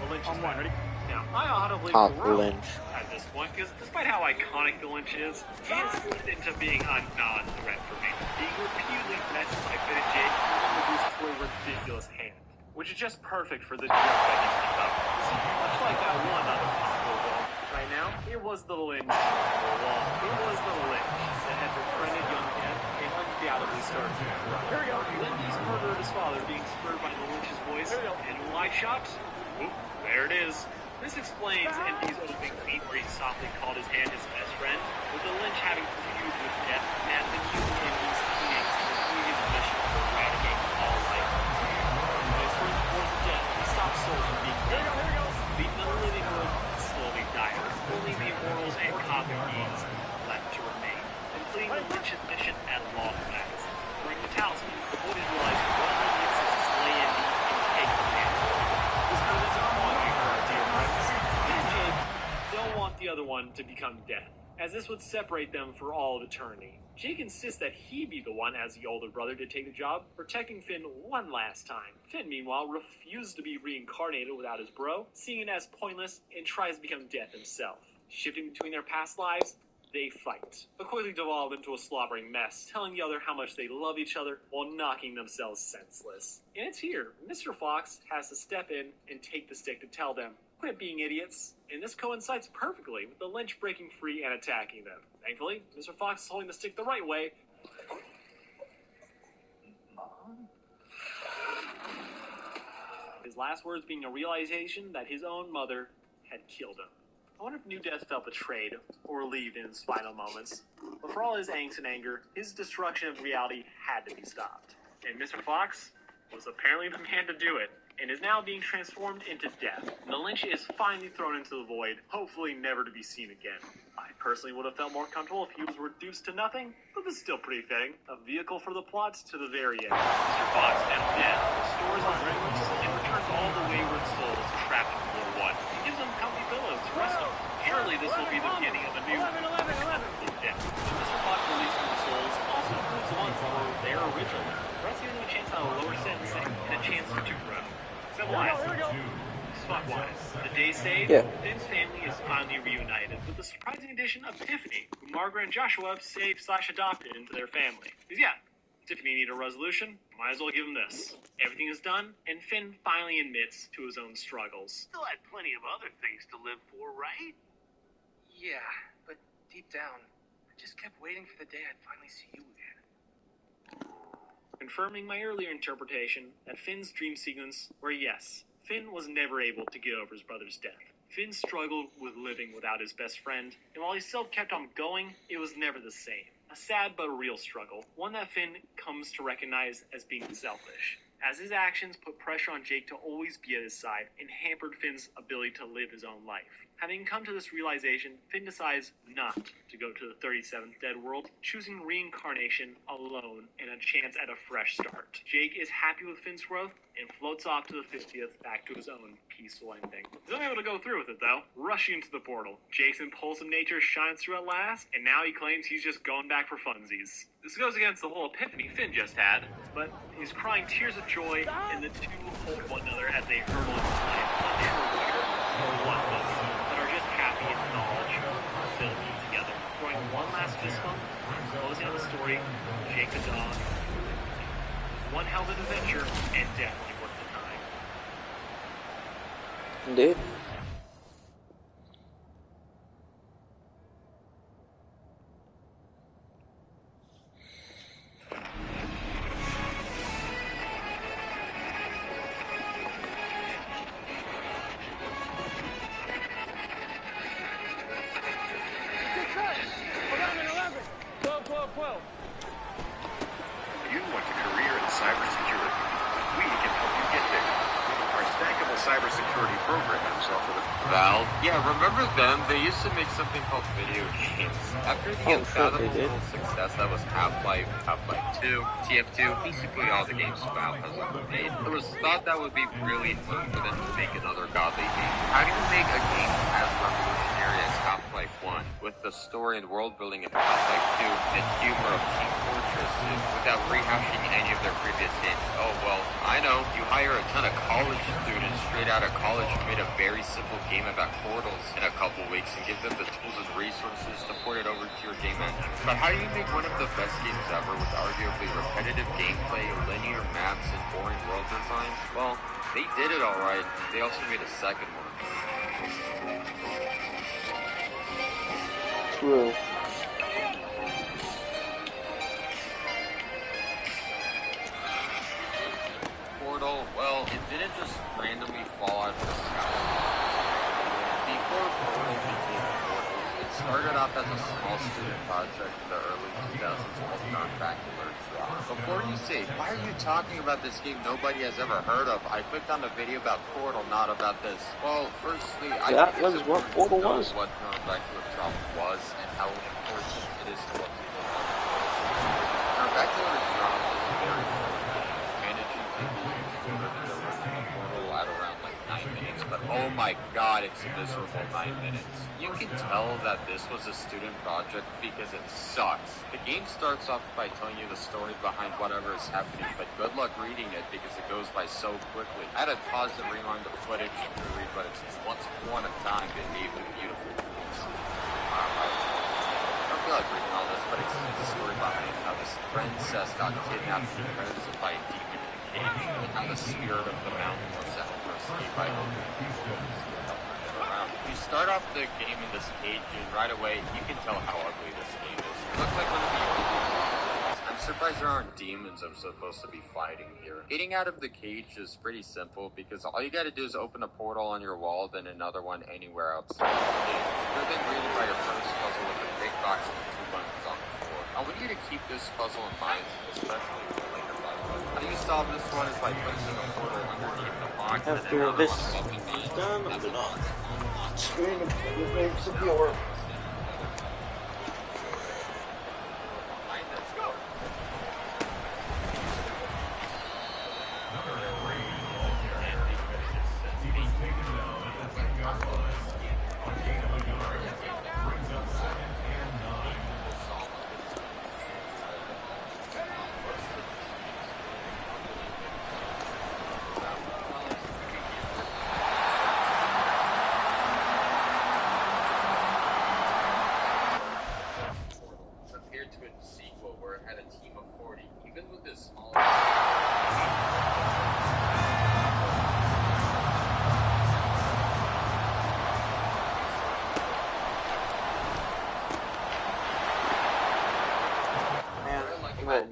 The Lynch is ready. Now, I ought to believe Pop we're out Lynch. at this point, because despite how iconic the Lynch is, he has slipped into being a non-threat for me. Being repeatedly messed by Finn and Jake even reduces to a ridiculous hand, which is just perfect for the joke that he keeps up. See, much like that one other popular villain, right now, it was the Lynch all along. It was the Lynch that had befriended young Ken and undoubtedly started to run. Here we go. Lindy's murder of his father being spurred by the Lynch's voice and a wide shot. Oop, there it is. This explains Endy's opening tweet where he softly called his hand his best friend, with the Lynch having feud with Death and has been using Endy's teammates to complete his mission to eradicate all life. When his first force of Death, he stops souls from being dead. Beating the living world slowly dies, only the immortals and cosmic beings left to remain, completing the Lynch's mission at long last. During the talisman, the boys realize one of them exists to slay Endy and take the mantle. This presents a quandary for our dear friends. Finn and Jake don't want the other one to become Death, as this would separate them for all of eternity. Jake insists that he be the one, as the older brother, to take the job, protecting Finn one last time. Finn, meanwhile, refuses to be reincarnated without his bro, seeing it as pointless, and tries to become Death himself. Shifting between their past lives, they fight, but quickly devolve into a slobbering mess, telling the other how much they love each other while knocking themselves senseless. And it's here Mr. Fox has to step in and take the stick to tell them, quit being idiots, and this coincides perfectly with the Lynch breaking free and attacking them. Thankfully, Mr. Fox is holding the stick the right way. His last words being a realization that his own mother had killed him. I wonder if New Death felt betrayed or relieved in his final moments. But for all his angst and anger, his destruction of reality had to be stopped. And Mr. Fox was apparently the man to do it, and is now being transformed into Death. And the Lynch is finally thrown into the void, hopefully never to be seen again. I personally would have felt more comfortable if he was reduced to nothing, but this is still pretty fitting. A vehicle for the plots to the very end. Mr. Fox, now Death, restores his memories and returns all the wayward souls trapped in War 1. He gives them comfy pillows to rest on. Surely this will be the beginning of a new Death. Mr. Fox releasing the souls also proves the ones who were there originally, thus giving them a chance on a lower sentencing and a chance to grow. Civilized. Spot-wise, the day saved, Finn's family is be reunited with the surprising addition of Tiffany, who Margaret and Joshua have saved/adopted into their family. Because yeah, Tiffany needed a resolution, might as well give him this. Everything is done, and Finn finally admits to his own struggles. Still had plenty of other things to live for, right? Yeah, but deep down, I just kept waiting for the day I'd finally see you again. Confirming my earlier interpretation that Finn's dream sequence where yes, Finn was never able to get over his brother's death. Finn struggled with living without his best friend, and while he still kept on going, it was never the same. A sad but a real struggle, one that Finn comes to recognize as being selfish, as his actions put pressure on Jake to always be at his side and hampered Finn's ability to live his own life. Having come to this realization, Finn decides not to go to the 37th Dead World, choosing reincarnation alone and a chance at a fresh start. Jake is happy with Finn's growth and floats off to the 50th back to his own peaceful ending. He's unable to go through with it though, rushing into the portal. Jake's impulsive nature shines through at last, and now he claims he's just going back for funsies. This goes against the whole epiphany Finn just had, but he's crying tears of joy, and the two hold one another as they hurtle into time, unsure where or what will, but are just happy in the knowledge of still being together. Throwing one last fist bump, closing out the story, Jake the dog. One hell of an adventure, and definitely worth the time. Indeed. You want a career in cybersecurity? We can help you get there. Our stackable cybersecurity programs offer the Valve? Yeah, remember them? They used to make something called video games. After the unfathomable success that was Half-Life, Half-Life 2, TF2, basically all the games Valve has ever made, it was thought that would be really fun for them to make another godly game. How do you make a game as revolutionary as Half-Life 1, with the story and world building of Half-Life 2 and humor of Team Fortress 2, without rehashing any of their previous games? Oh, well, I know. You hire a ton of college students straight out of college who made a very simple game about portals in a couple weeks and give them the tools and resources to port it over to your game engine. But how do you make one of the best games ever with arguably repetitive gameplay, linear maps, and boring world design? Well, they did it alright. They also made a second one. True. Portal, well, it didn't just randomly fall out of the sky. Before Portal became Portal, it started off as a small student project in the early 2000s called Nonbacular Drop. Before you say, why are you talking about this game nobody has ever heard of? I clicked on the video about Portal, not about this. Well, firstly, that was what Portal was. What Nonbacular Drop was and how important it is to what people know. Nonbacular Drop is very managing to Portal at around like 9 minutes, but oh my god, it's a miserable 9 minutes. You can tell that this was a student project because it sucks. The game starts off by telling you the story behind whatever is happening, but good luck reading it because it goes by so quickly. I had to pause and rewind the footage to read, but it's just once upon a time it made me beautiful. I don't feel like reading all this, but it's a story behind how this princess got kidnapped and imprisoned by a demon in a cage, and how the spirit of the mountain was to help her escape by opening around. You start off the game in this cage, and right away you can tell how ugly this game is. It looks like one of the old games. I'm surprised there aren't demons I'm supposed to be fighting here. Getting out of the cage is pretty simple because all you gotta do is open a portal on your wall, then another one anywhere outside the game. You're then greeted by your first puzzle with a big box with 2 buttons on the floor. I want you to keep this puzzle in mind, especially for later puzzles. How do you solve this one is by placing a portal underneath the box and After another this one above is done, I'm gonna screen the base of your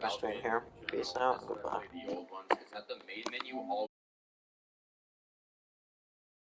straight here. Peace out. Goodbye.